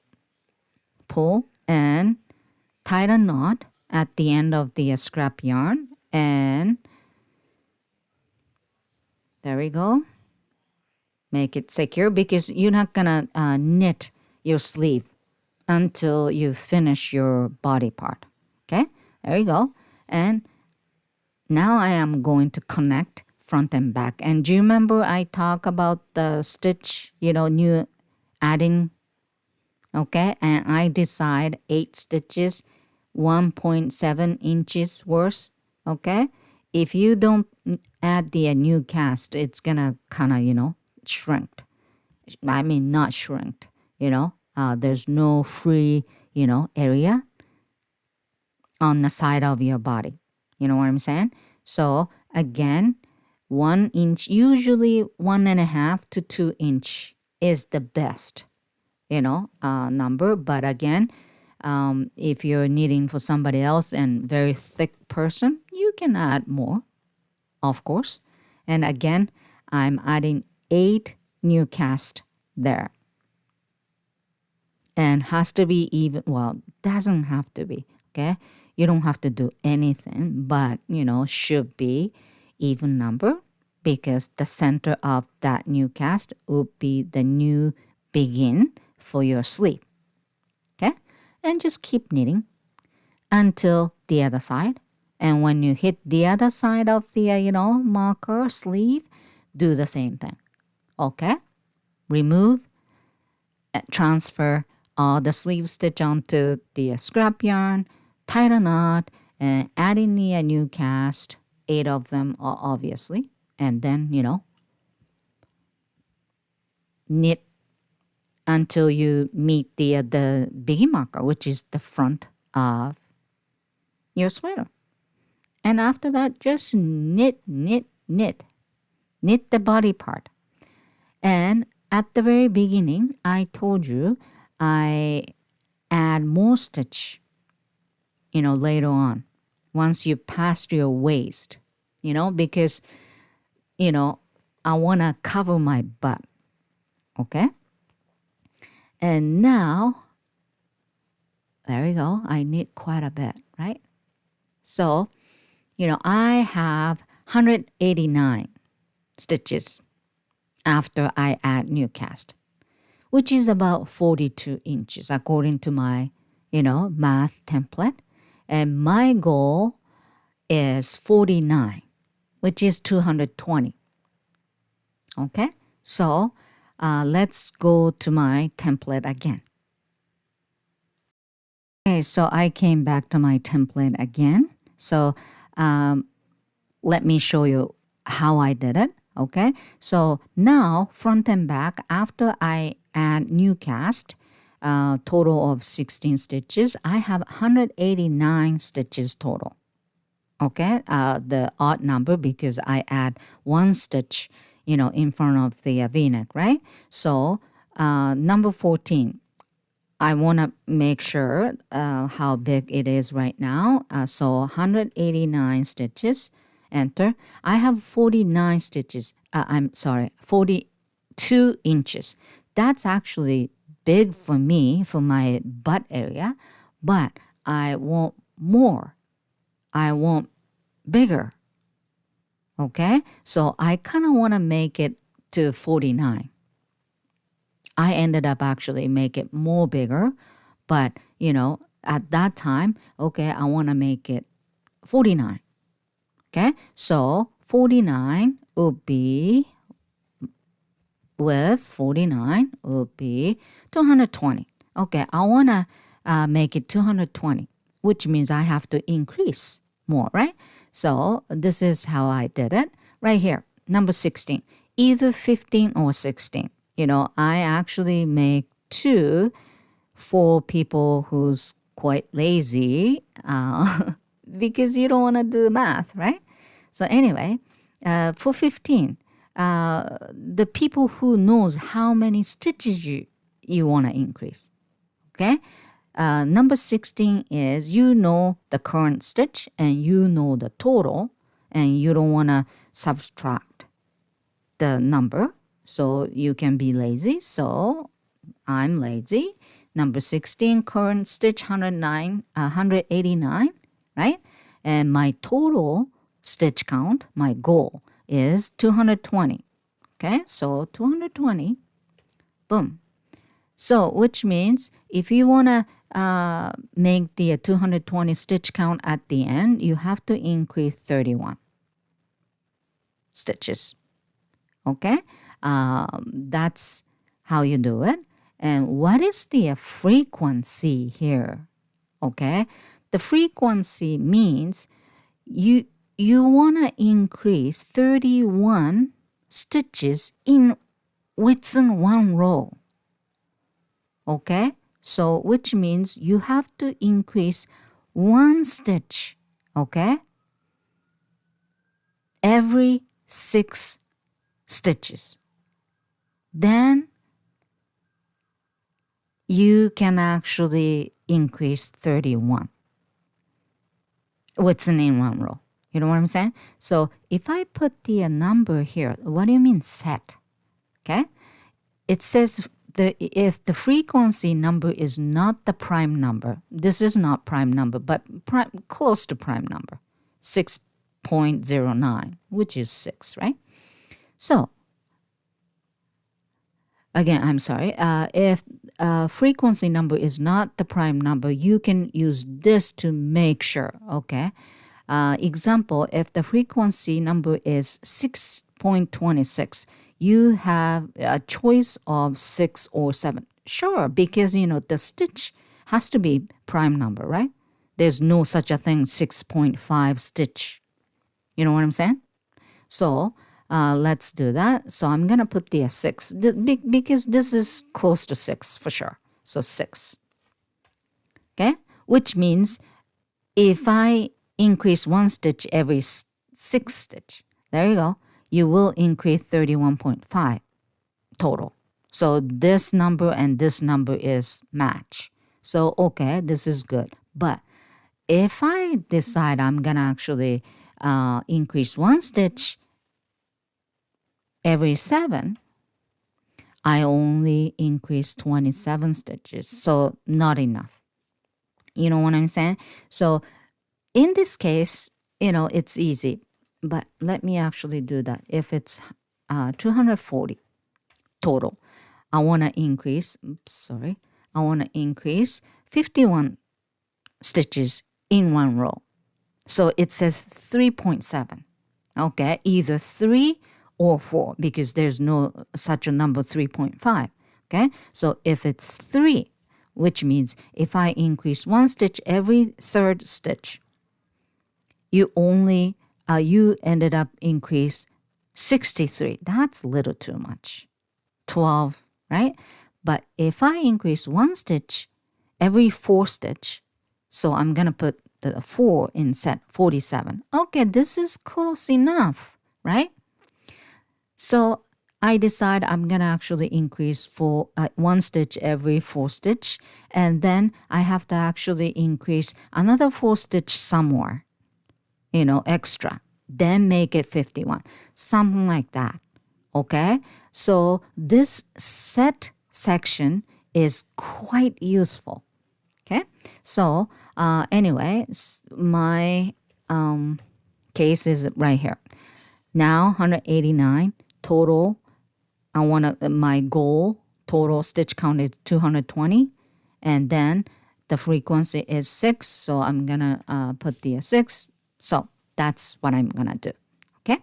S1: pull and tie a knot at the end of the scrap yarn, and there we go. Make it secure because you're not gonna knit your sleeve until you finish your body part. Okay, there you go. And now I am going to connect front and back. And do you remember I talk about the stitch, new adding? Okay, and I decide 8 stitches, 1.7 inches worth. Okay, if you don't add the new cast, it's gonna kind of shrink. I mean, not shrink. There's no free area on the side of your body. You know what I'm saying? So again, 1 inch, usually 1.5 to 2 inch is the best, number. But again, if you're knitting for somebody else and very thick person, you can add more, of course. And again, I'm adding 8 new cast there. And has to be even, well, doesn't have to be, okay? You don't have to do anything, but, should be even number because the center of that new cast would be the new begin for your sleeve, okay? And just keep knitting until the other side. And when you hit the other side of the, marker sleeve, do the same thing, okay? Remove, transfer all the sleeve stitch onto the scrap yarn, tie a knot, and add in the new cast, 8 of them obviously, and then, knit until you meet the begin marker, which is the front of your sweater. And after that, just knit, knit, knit. Knit the body part. And at the very beginning, I told you I add more stitch, later on, once you pass your waist, because, I want to cover my butt, okay? And now, there we go, I knit quite a bit, right? So, I have 189 stitches after I add new cast, which is about 42 inches according to my, math template. And my goal is 49, which is 220. Okay, so let's go to my template again. Okay, so I came back to my template again. So let me show you how I did it. Okay, so now front and back, after I add new cast, total of 16 stitches, I have 189 stitches total. Okay, the odd number because I add 1 stitch, in front of the V-neck, right? So number 14, I want to make sure how big it is right now. So 189 stitches, enter. I have 49 stitches. I'm sorry, 42 inches. That's actually big for me, for my butt area, but I want more. I want bigger. Okay, so I kind of want to make it to 49. I ended up actually make it more bigger, but at that time, okay, I want to make it 49. Okay, so 49 would be, with 49 would be 220. Okay, I want to make it 220, which means I have to increase more, right? So this is how I did it right here. Number 16, either 15 or 16. I actually make 2 for people who's quite lazy because you don't want to do math, right? So anyway, for 15, the people who knows how many stitches you want to increase, okay? Number 16 is the current stitch and the total, and you don't want to subtract the number, so you can be lazy. So I'm lazy. Number 16, current stitch 189, right? And my total stitch count, my goal, is 220. Okay, so 220, boom. So which means if you want to make the 220 stitch count at the end, you have to increase 31 stitches. Okay, that's how you do it. And what is the frequency here? Okay, the frequency means you want to increase 31 stitches within one row. Okay, so which means you have to increase 1 stitch, okay, every 6 stitches. Then you can actually increase 31 within one row. You know what I'm saying? So if I put the number here, what do you mean set? Okay, it says if the frequency number is not the prime number, this is not prime number, but close to prime number, 6.09, which is 6, right? So, again, I'm sorry, if frequency number is not the prime number, you can use this to make sure, okay? Example, if the frequency number is 6.26, you have a choice of 6 or 7. Sure, because, the stitch has to be prime number, right? There's no such a thing, 6.5 stitch. You know what I'm saying? So let's do that. So I'm going to put the 6 because this is close to 6 for sure. So 6. Okay? Which means if I increase 1 stitch every 6 stitch, there you go, you will increase 31.5 total. So this number and this number is match. So, okay, this is good. But if I decide I'm going to actually increase 1 stitch every 7, I only increase 27 stitches. So not enough. You know what I'm saying? So in this case, it's easy. But let me actually do that. If it's 240 total, I want to increase, I want to increase 51 stitches in one row. So it says 3.7. Okay, either 3 or 4 because there's no such a number 3.5. Okay, so if it's 3, which means if I increase 1 stitch every 3rd stitch, you ended up increase 63. That's a little too much. 12, right? But if I increase 1 stitch every 4 stitch, so I'm going to put the 4 in set 47. Okay, this is close enough, right? So I decide I'm going to actually increase 1 stitch every 4 stitch, and then I have to actually increase another 4 stitch somewhere, extra. Then make it 51, something like that. Okay, so this set section is quite useful. Okay, so anyway, my case is right here. Now 189 total. My goal total stitch count is 220, and then the frequency is 6. So I'm gonna put the 6. So that's what I'm gonna do. Okay.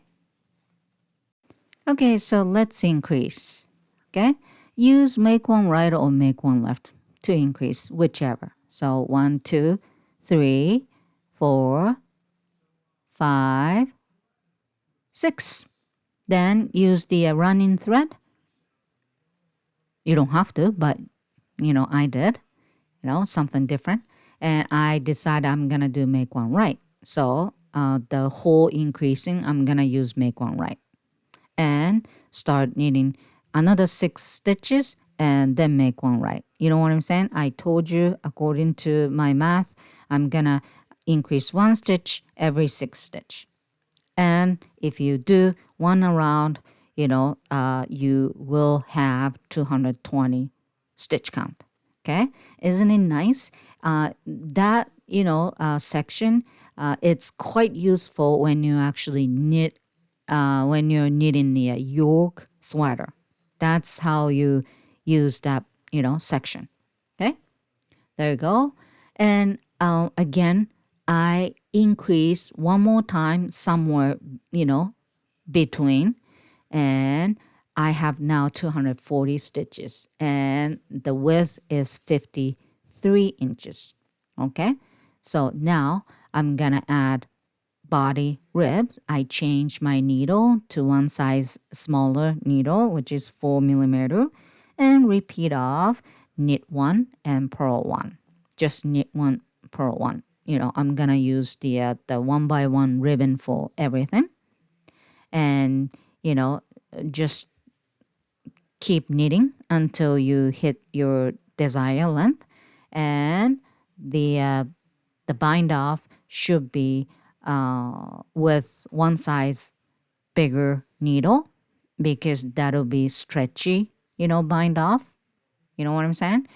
S1: Okay, so let's increase. Okay, use make one right or make one left to increase, whichever. So 1, 2, 3, 4, 5, 6. Then use the running thread. You don't have to, but I did. Something different. And I decide I'm gonna do make one right. So the whole increasing, I'm gonna use make one right. And start knitting another 6 stitches and then make one right. You know what I'm saying? I told you according to my math, I'm gonna increase 1 stitch every 6 stitch. And if you do one around, you will have 220 stitch count. Okay, isn't it nice? That section, it's quite useful when you actually knit. When you're knitting the yoke sweater, that's how you use that section. Okay, there you go. And again, I increase one more time somewhere between, and I have now 240 stitches, and the width is 53 inches. Okay, so now I'm gonna add body ribs. I change my needle to one size smaller needle, which is 4 millimeter, and repeat off, knit 1 and purl 1. Just knit 1, purl 1. I'm gonna use the 1x1 ribbon for everything, and just keep knitting until you hit your desired length, and the bind off should be with one size bigger needle because that'll be stretchy bind off. You know what I'm saying?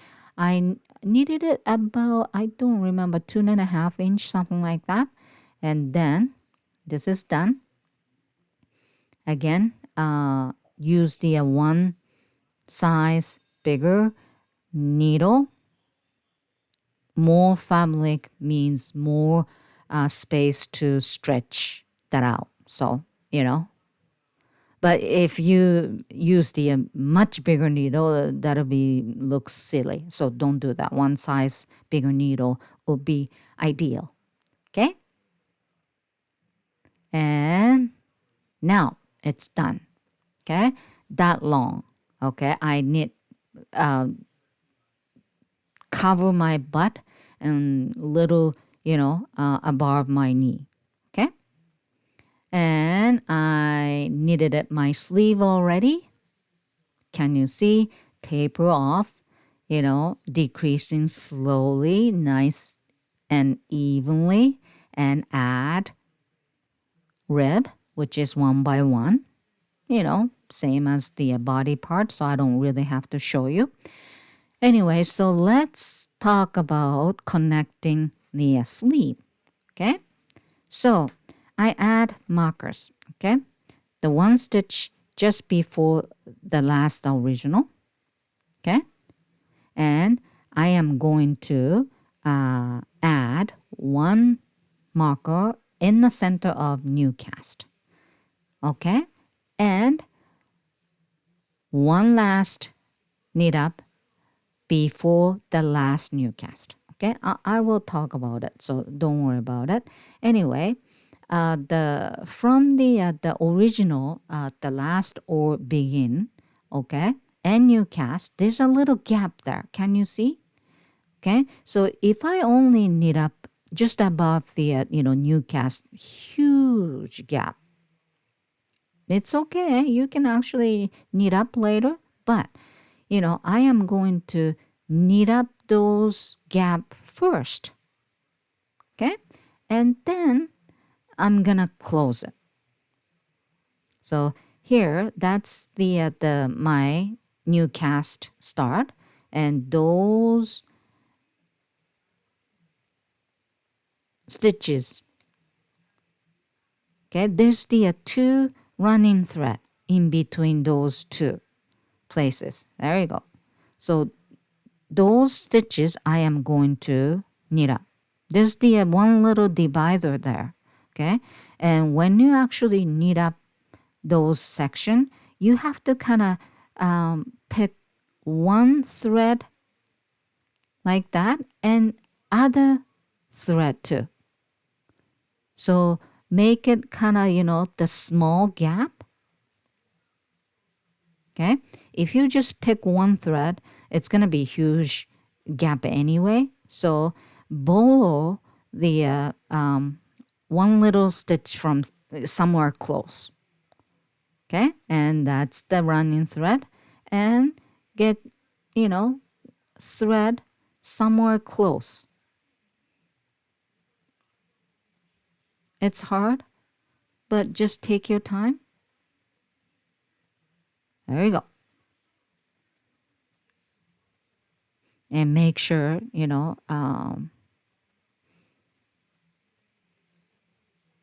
S1: Needed it about, I don't remember, 2.5 inch, something like that. And then this is done. Again, use the one size bigger needle. More fabric means more space to stretch that out. So, but if you use the much bigger needle, that'll be looks silly. So don't do that. One size bigger needle would be ideal. Okay? And now it's done. Okay? That long. Okay? I need cover my butt and little, above my knee. Okay? And I knitted at my sleeve already. Can you see? Taper off, decreasing slowly, nice and evenly, and add rib, which is 1 by 1, same as the body part, so I don't really have to show you. Anyway, so let's talk about connecting the sleeve, okay? So I add markers, okay? The one stitch just before the last original, okay? And I am going to add one marker in the center of new cast, okay? And one last knit up before the last new cast, okay? I will talk about it, so don't worry about it. Anyway, from the original, the last or begin, okay, and new cast, there's a little gap there. Can you see? Okay, so if I only knit up just above the new cast, huge gap. It's okay. You can actually knit up later, but I am going to knit up those gap first. Okay, and then I'm gonna close it. So here, that's the my new cast start, and those stitches. Okay, there's the two running thread in between those two places. There you go. So those stitches I am going to knit up. There's the one little divider there. Okay, and when you actually knit up those section, you have to kind of pick one thread like that and other thread too. So make it kind of, the small gap. Okay. If you just pick one thread, it's going to be huge gap anyway. So borrow the one little stitch from somewhere close. Okay. And that's the running thread. And get, thread somewhere close. It's hard, but just take your time. There you go. And make sure,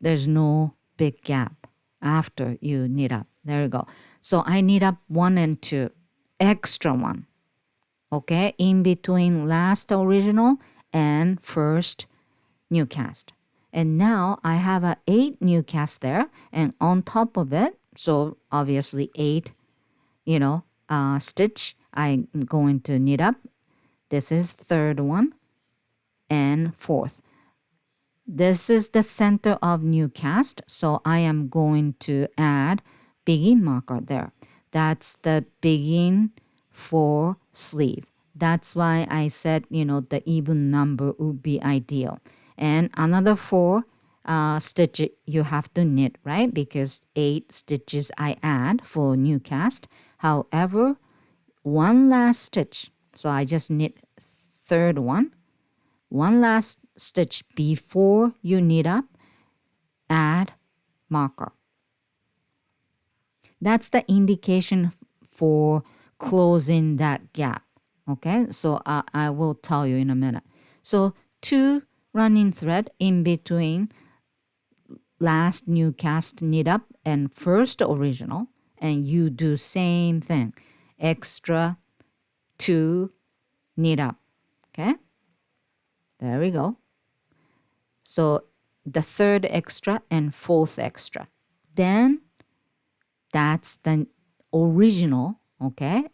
S1: there's no big gap after you knit up. There you go. So I knit up 1 and 2, extra one. Okay, in between last original and first new cast. And now I have a 8 new cast there, and on top of it, so obviously 8, stitch I'm going to knit up. This is third one and fourth. This is the center of new cast, so I am going to add begin marker there. That's the begin for sleeve. That's why I said, the even number would be ideal. And another 4 stitch you have to knit, right? Because 8 stitches I add for new cast. However, one last stitch. So I just knit third one. One last stitch before you knit up, add marker. That's the indication for closing that gap. Okay, so I will tell you in a minute. So 2 running thread in between last new cast knit up and first original, and you do same thing, extra 2 knit up. Okay, there we go. So the third extra and fourth extra, then that's the original, okay,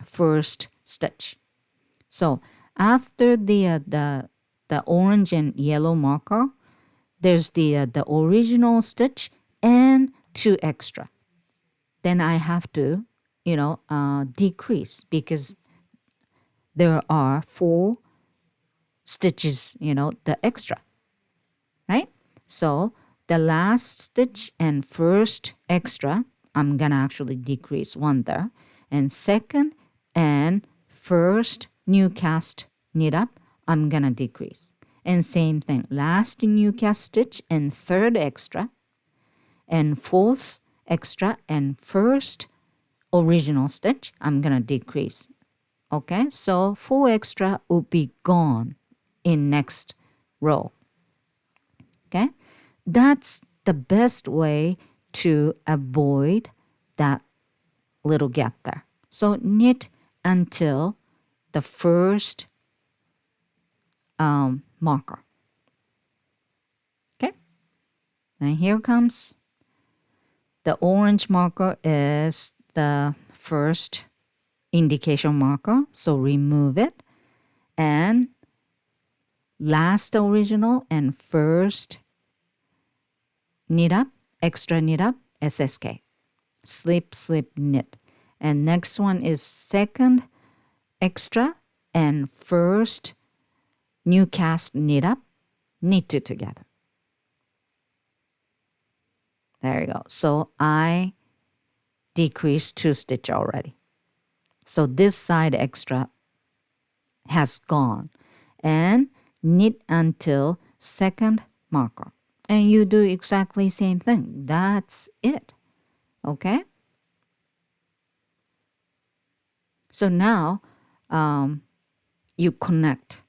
S1: first stitch. So after the orange and yellow marker, there's the original stitch and 2 extra. Then I have to, decrease because there are 4 stitches, the extra, right? So the last stitch and first extra, I'm gonna actually decrease 1 there, and second and first new cast knit up, I'm gonna decrease. And same thing, last new cast stitch and third extra and fourth extra and first original stitch, I'm gonna decrease. Okay, so 4 extra will be gone in next row. Okay, that's the best way to avoid that little gap there. So knit until the first marker. Okay, and here comes the orange marker is the first indication marker, so remove it, and last original and first knit up, extra knit up, SSK, slip, slip, knit. And next one is second extra and first new cast knit up, knit 2 together. There you go. So I decreased 2 stitch already. So this side extra has gone, and knit until second marker. And you do exactly same thing. That's it. Okay? So now you connect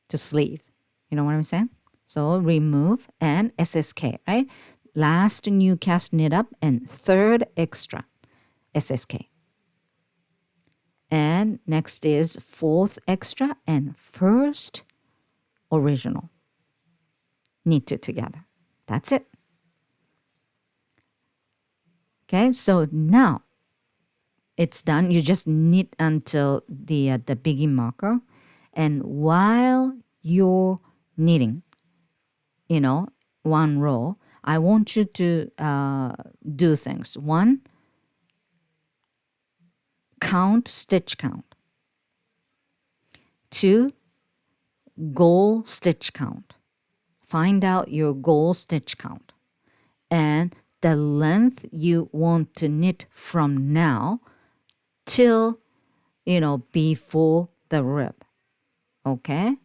S1: to sleeve. You know what I'm saying? So remove and SSK, right? Last new cast knit up and third extra SSK. And next is fourth extra and first original. Knit 2 together. That's it. Okay, so now it's done. You just knit until the begin marker, and while you're knitting, one row, I want you to do things. 1, count stitch count. 2, goal stitch count. Find out your goal stitch count and the length you want to knit from now till before the rib, okay,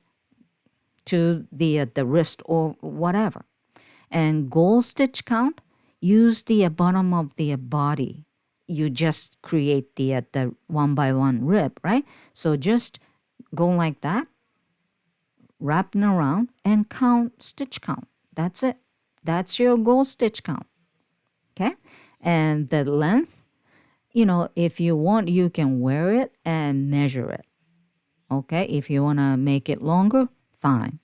S1: to the wrist or whatever. And goal stitch count, use the bottom of the body. You just create the 1 by 1 rib, right? So just go like that, wrapping around, and count stitch count. That's it. That's your goal stitch count. Okay? And the length, if you want, you can wear it and measure it. Okay? If you want to make it longer, fine.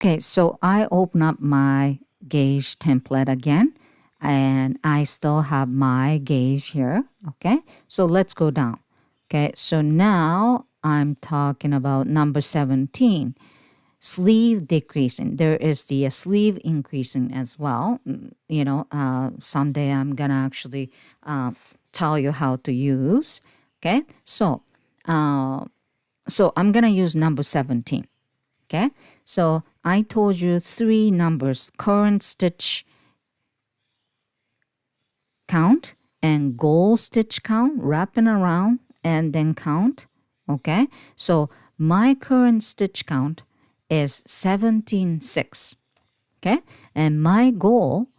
S1: Okay, so I open up my gauge template again, and I still have my gauge here. Okay, so let's go down. Okay, so now I'm talking about number 17, sleeve decreasing. There is the sleeve increasing as well. Someday I'm gonna actually tell you how to use. Okay, so I'm gonna use number 17. Okay, so I told you 3 numbers: current stitch count and goal stitch count, wrapping around and then count. Okay, so my current stitch count is 17.6. Okay, and my goal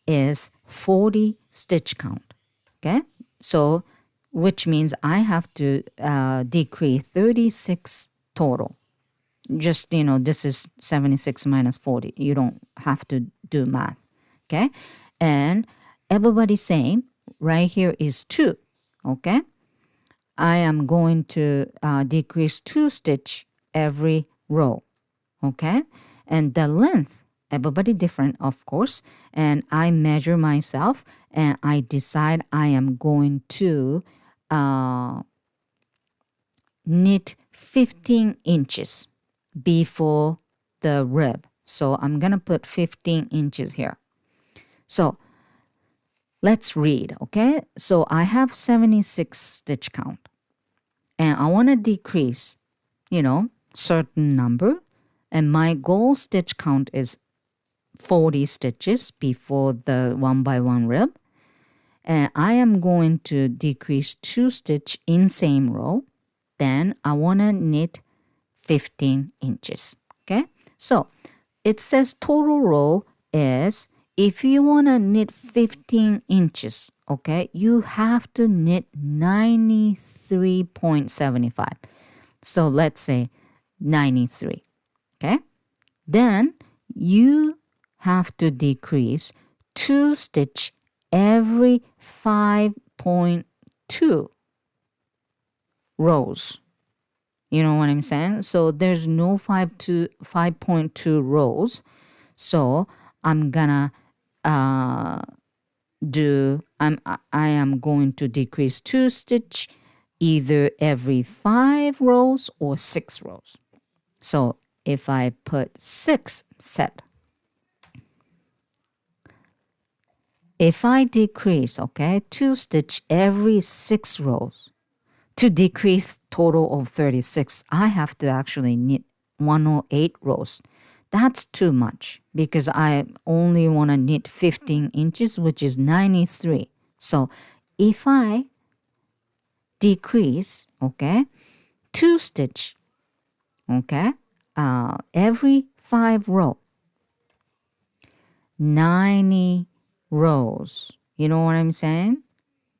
S1: is 40 stitch count. Okay, so which means I have to decrease 36 total. Just, this is 76 minus 40. You don't have to do math. Okay, and everybody's saying right here is 2. Okay, I am going to decrease 2 stitch every row. Okay, and the length, everybody different, of course, and I measure myself and I decide I am going to knit 15 inches before the rib. So I'm gonna put 15 inches here. So let's read. Okay, so I have 76 stitch count and I want to decrease certain number, and my goal stitch count is 40 stitches before the 1 by 1 rib, and I am going to decrease 2 stitch in same row. Then I want to knit 15 inches. Okay, so it says total row is, if you want to knit 15 inches, okay, you have to knit 93.75. So let's say 93. Okay, then you have to decrease 2 stitch every 5.2 rows. You know what I'm saying? So there's no 5.2 rows. So I'm gonna I am going to decrease 2 stitch either every 5 rows or 6 rows. So if I put 6 set, if I decrease, okay, 2 stitch every 6 rows, to decrease total of 36, I have to actually knit 108 rows. That's too much because I only want to knit 15 inches, which is 93. So if I decrease, okay, 2 stitch, okay, every 5 row, 90 rows. You know what I'm saying?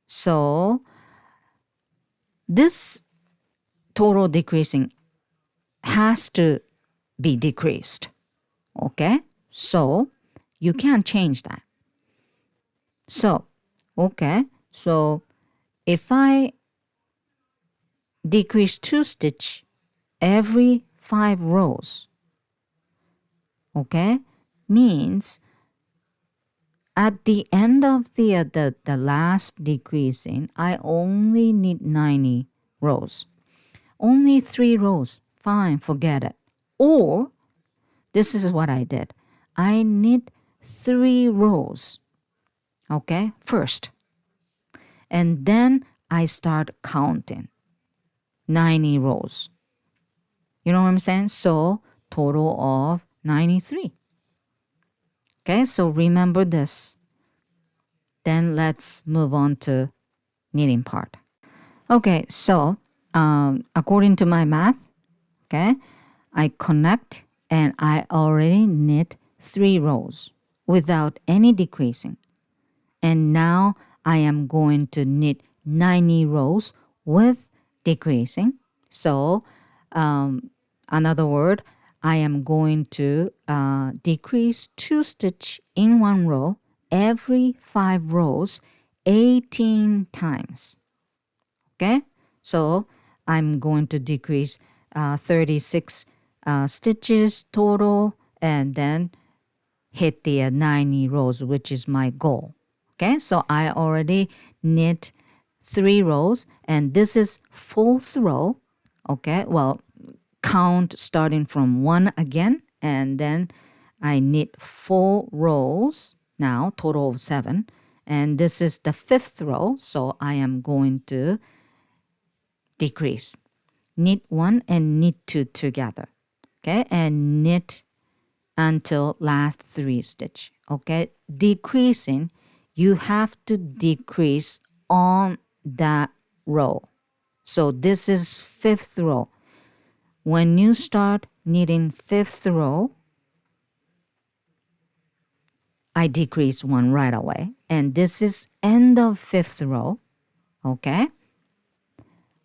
S1: So this total decreasing has to be decreased. Okay? So you can't change that. So, okay. So if I decrease 2 stitch every 5 rows, okay, means at the end of the last decreasing, I only need 90 rows. Only 3 rows. Fine, forget it. Or this is what I did. I knit 3 rows, okay, first. And then I start counting 90 rows. You know what I'm saying? So total of 93. Okay, so remember this. Then let's move on to knitting part. Okay, so according to my math, okay, I connect and I already knit 3 rows without any decreasing. And now I am going to knit 90 rows with decreasing. So another word, I am going to decrease 2 stitch in 1 row every 5 rows 18 times. Okay, so I'm going to decrease 36 stitches total and then hit the 90 rows, which is my goal. Okay, so I already knit 3 rows and this is 4th row. Okay, well, count starting from 1 again, and then I knit 4 rows now, total of 7, and this is the 5th row, so I am going to decrease, knit 1 and knit 2 together, okay, and knit until last 3 stitch. Okay, decreasing, you have to decrease on that row. So this is 5th row. When you start knitting 5th row, I decrease one right away. And this is end of fifth row. Okay.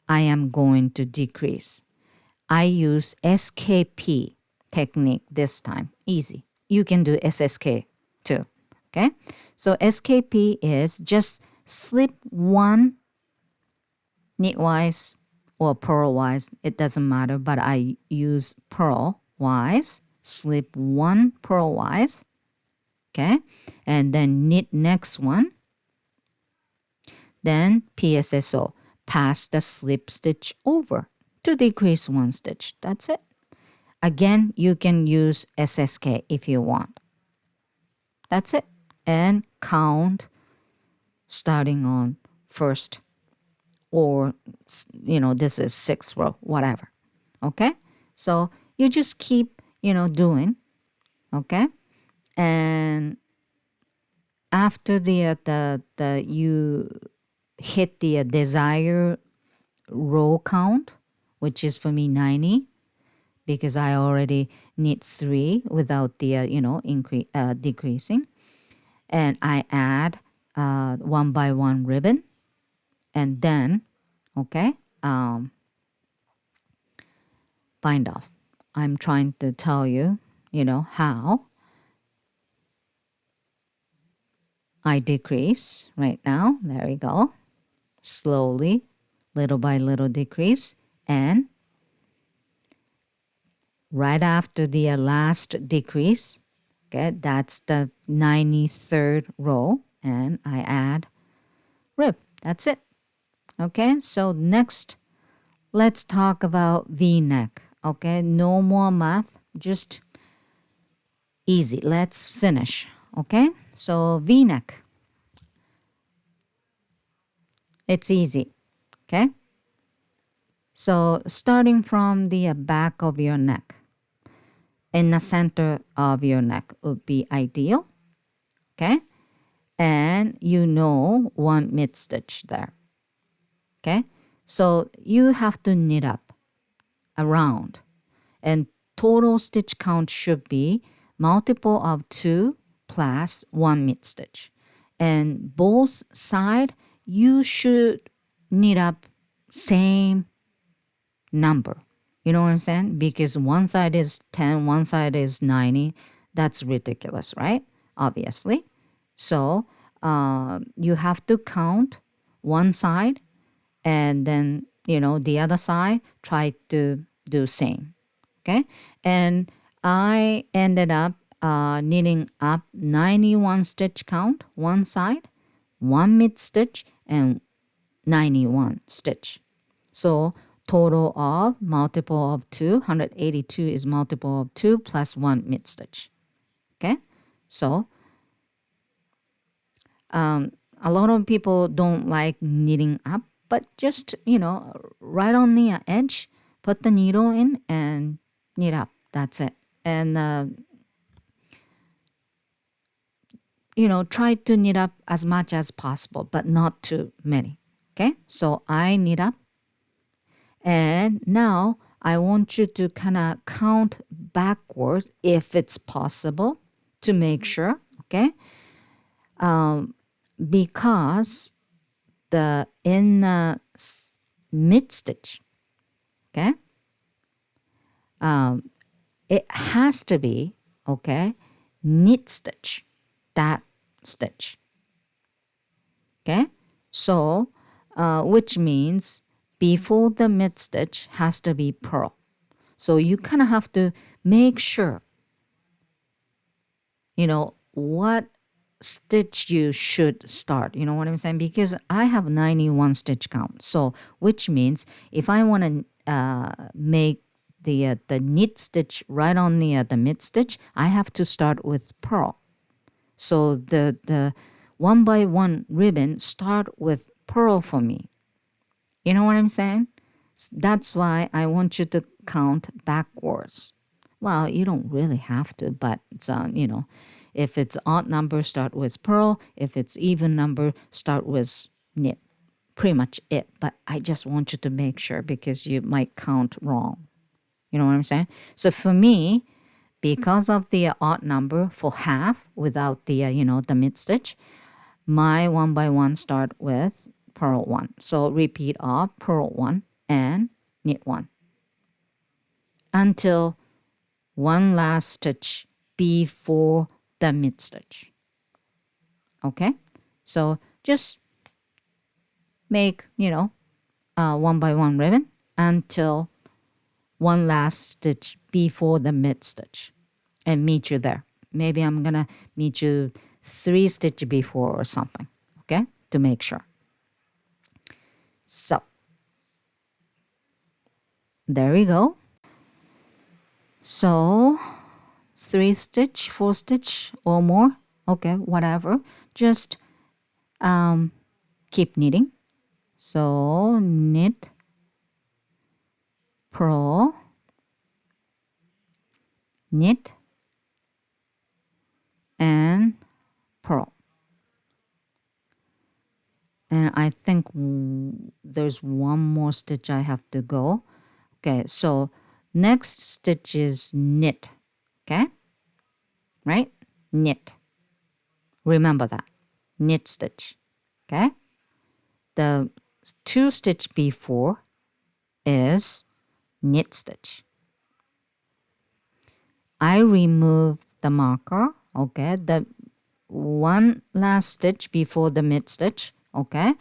S1: I am going to decrease. I use SKP technique this time. Easy. You can do SSK too. Okay. So SKP is just slip one knitwise or purlwise. It doesn't matter, but I use purlwise. Slip one purlwise. Okay. And then knit next one. Then PSSO. Pass the slip stitch over to decrease one stitch. That's it. Again, you can use SSK if you want. That's it. And count starting on first, or, this is sixth row, whatever. Okay? So you just keep, doing. Okay? And after the you hit the desired row count, which is for me 90, because I already knit 3 without the decreasing, and I add 1 by 1 ribbon, and then bind off. I'm trying to tell you, how I decrease right now. There we go. Slowly, little by little decrease, and right after the last decrease, okay, that's the 93rd row, and I add rib. That's it. Okay, so next, let's talk about V-neck. Okay, no more math, just easy. Let's finish. Okay, so V-neck. It's easy. Okay, so starting from the back of your neck, in the center of your neck would be ideal. Okay, and one mid stitch there. Okay, so you have to knit up around, and total stitch count should be multiple of 2 plus 1 mid stitch, and both side you should knit up same number. You know what I'm saying? Because one side is 10, one side is 90. That's ridiculous, right? Obviously. So you have to count one side, and then, the other side, try to do same. Okay? And I ended up knitting up 91 stitch count, one side, 1 mid stitch, and 91 stitch. So total of multiple of 2, 182 is multiple of 2 plus 1 mid stitch. Okay? So a lot of people don't like knitting up, but just, right on the edge, put the needle in and knit up. That's it. And, try to knit up as much as possible, but not too many. Okay? So I knit up. And now I want you to kind of count backwards if it's possible to make sure. Okay? Because in the mid stitch, okay, it has to be, okay, knit stitch, that stitch. Okay, so which means before the mid stitch has to be purl. So you kind of have to make sure, what stitch you should start. You know what I'm saying? Because I have 91 stitch count. So which means if I want to make the knit stitch right on the mid stitch, I have to start with purl. So the 1 by 1 ribbon start with purl for me. You know what I'm saying? That's why I want you to count backwards. Well, you don't really have to, but it's if it's odd number, start with purl. If it's even number, start with knit. Pretty much it. But I just want you to make sure because you might count wrong. You know what I'm saying? So for me, because of the odd number for half without the, the mid stitch, my 1 by 1 start with purl 1. So repeat of purl 1 and knit 1 until one last stitch before the mid stitch. Okay, so just make 1 by 1 ribbon until one last stitch before the mid stitch and meet you there. Maybe I'm gonna meet you 3 stitch before or something, okay, to make sure. So there we go. So 3 stitch, 4 stitch or more, okay, whatever, just keep knitting. So knit, purl, knit, and purl. And I think there's one more stitch I have to go. Okay, so next stitch is knit, okay, right? Knit. Remember that, knit stitch, okay? The 2 stitch before is knit stitch. I remove the marker, okay, the one last stitch before the mid stitch, okay,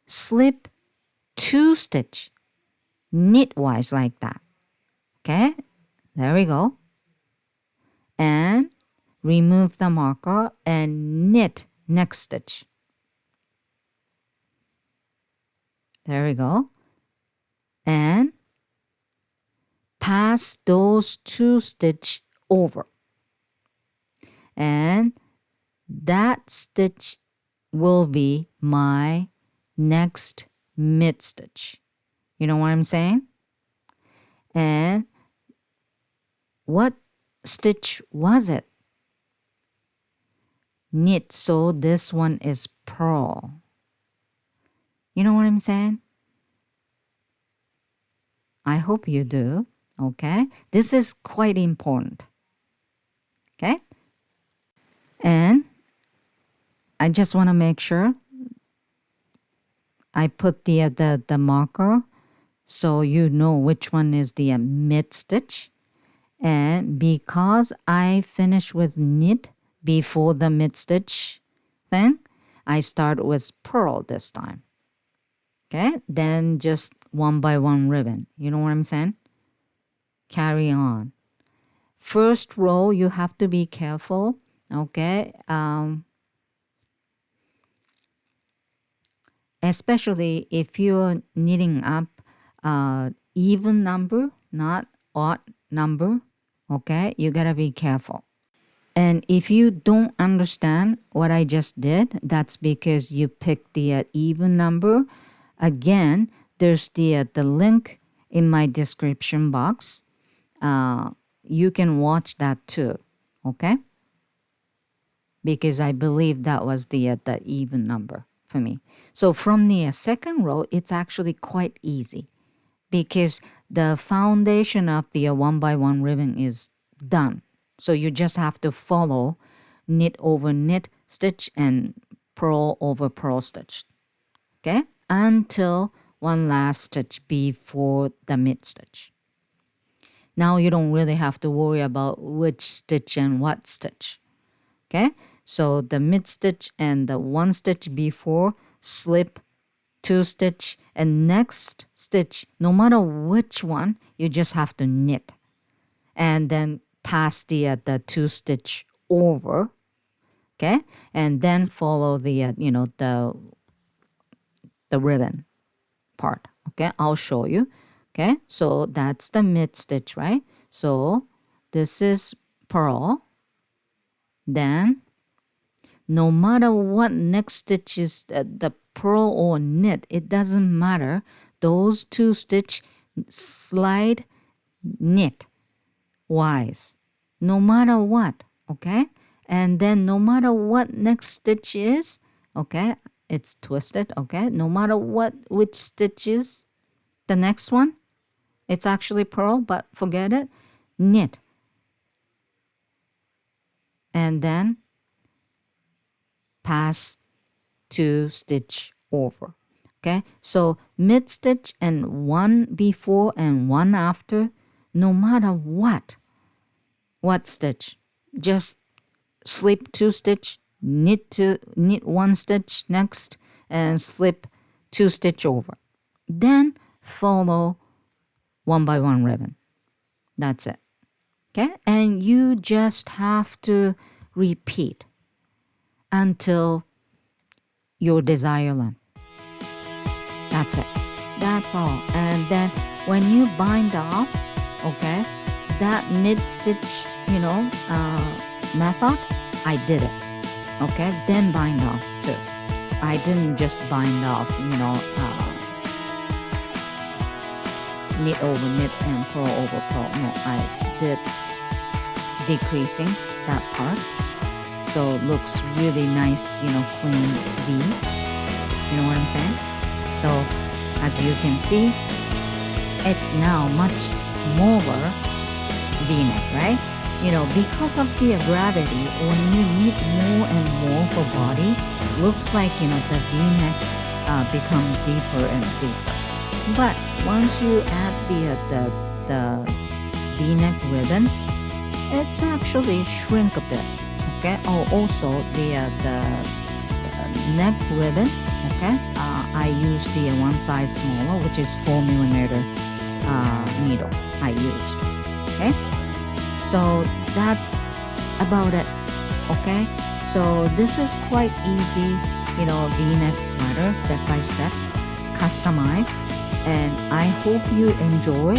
S1: slip 2 stitch knitwise like that, okay, there we go, and remove the marker and knit next stitch, there we go, and pass those 2 stitch over, and that stitch will be my next mid stitch. You know what I'm saying? And what stitch was it? Knit. So this one is purl. You know what I'm saying? I hope you do. Okay. This is quite important. Okay. And I just want to make sure I put the marker so you know which one is the mid stitch. And because I finish with knit before the mid stitch thing, I start with purl this time. Okay, then just 1 by 1 ribbon. You know what I'm saying? Carry on. First row, you have to be careful. Okay, especially if you're knitting up even number, not odd number. Okay, you gotta be careful. And if you don't understand what I just did, that's because you picked the even number. Again, there's the link in my description box. You can watch that too, okay? Because I believe that was the even number for me. So from the second row, it's actually quite easy because the foundation of the 1 by 1 ribbon is done. So you just have to follow knit over knit stitch and purl over purl stitch, okay, until one last stitch before the mid stitch. Now you don't really have to worry about which stitch and what stitch, okay? So the mid stitch and the 1 stitch before, slip 2 stitch, and next stitch, no matter which one, you just have to knit and then pass the 2 stitch over, okay, and then follow the the ribbon part, okay. I'll show you, okay. So that's the mid stitch, right? So this is purl, then no matter what next stitch is the purl or knit, it doesn't matter, those 2 stitch slide knit wise, no matter what, okay? And then no matter what next stitch is, okay, it's twisted, okay? No matter which stitch is the next one, It's actually purl, but forget it. Knit. And then pass 2 stitch over. Okay, so mid stitch and one before and one after, no matter what stitch, just slip 2 stitch, knit 1 stitch next, and slip 2 stitch over. Then follow 1 by 1 ribbon. That's it. Okay, and you just have to repeat until your desired length. That's it. That's all. And then when you bind off, okay, that mid stitch, method, I did it. Okay, then bind off too. I didn't just bind off, knit over knit and purl over purl. No, I did decreasing that part, so it looks really nice, clean V. You know what I'm saying? So as you can see, it's now much smaller V-neck, right? Because of the gravity, when you knit more and more for body, looks like, the V-neck become deeper and deeper. But once you add the V-neck ribbon, it's actually shrink a bit. Okay. Oh, also the neck ribbon. Okay. I use the one size smaller, which is 4mm needle. I used. Okay. So that's about it. Okay. So this is quite easy. V-neck sweater, step by step, customize. And I hope you enjoy.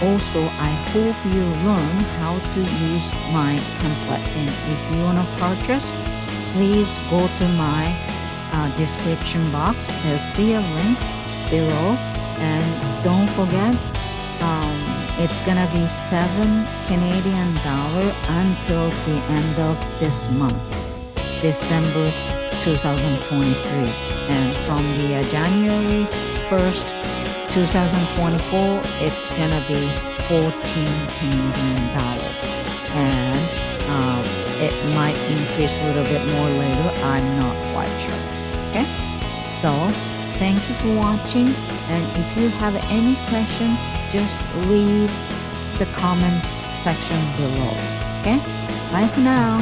S1: Also, I hope you learn how to use my template. And if you want to purchase, please go to my description box. There's the link below. And don't forget, it's gonna be $7 Canadian until the end of this month, December 2023. And from the January 1st, 2024, it's gonna be $14 Canadian. And it might increase a little bit more later. I'm not quite sure. Okay? So thank you for watching. And if you have any question, just leave the comment section below. Okay? Bye for now.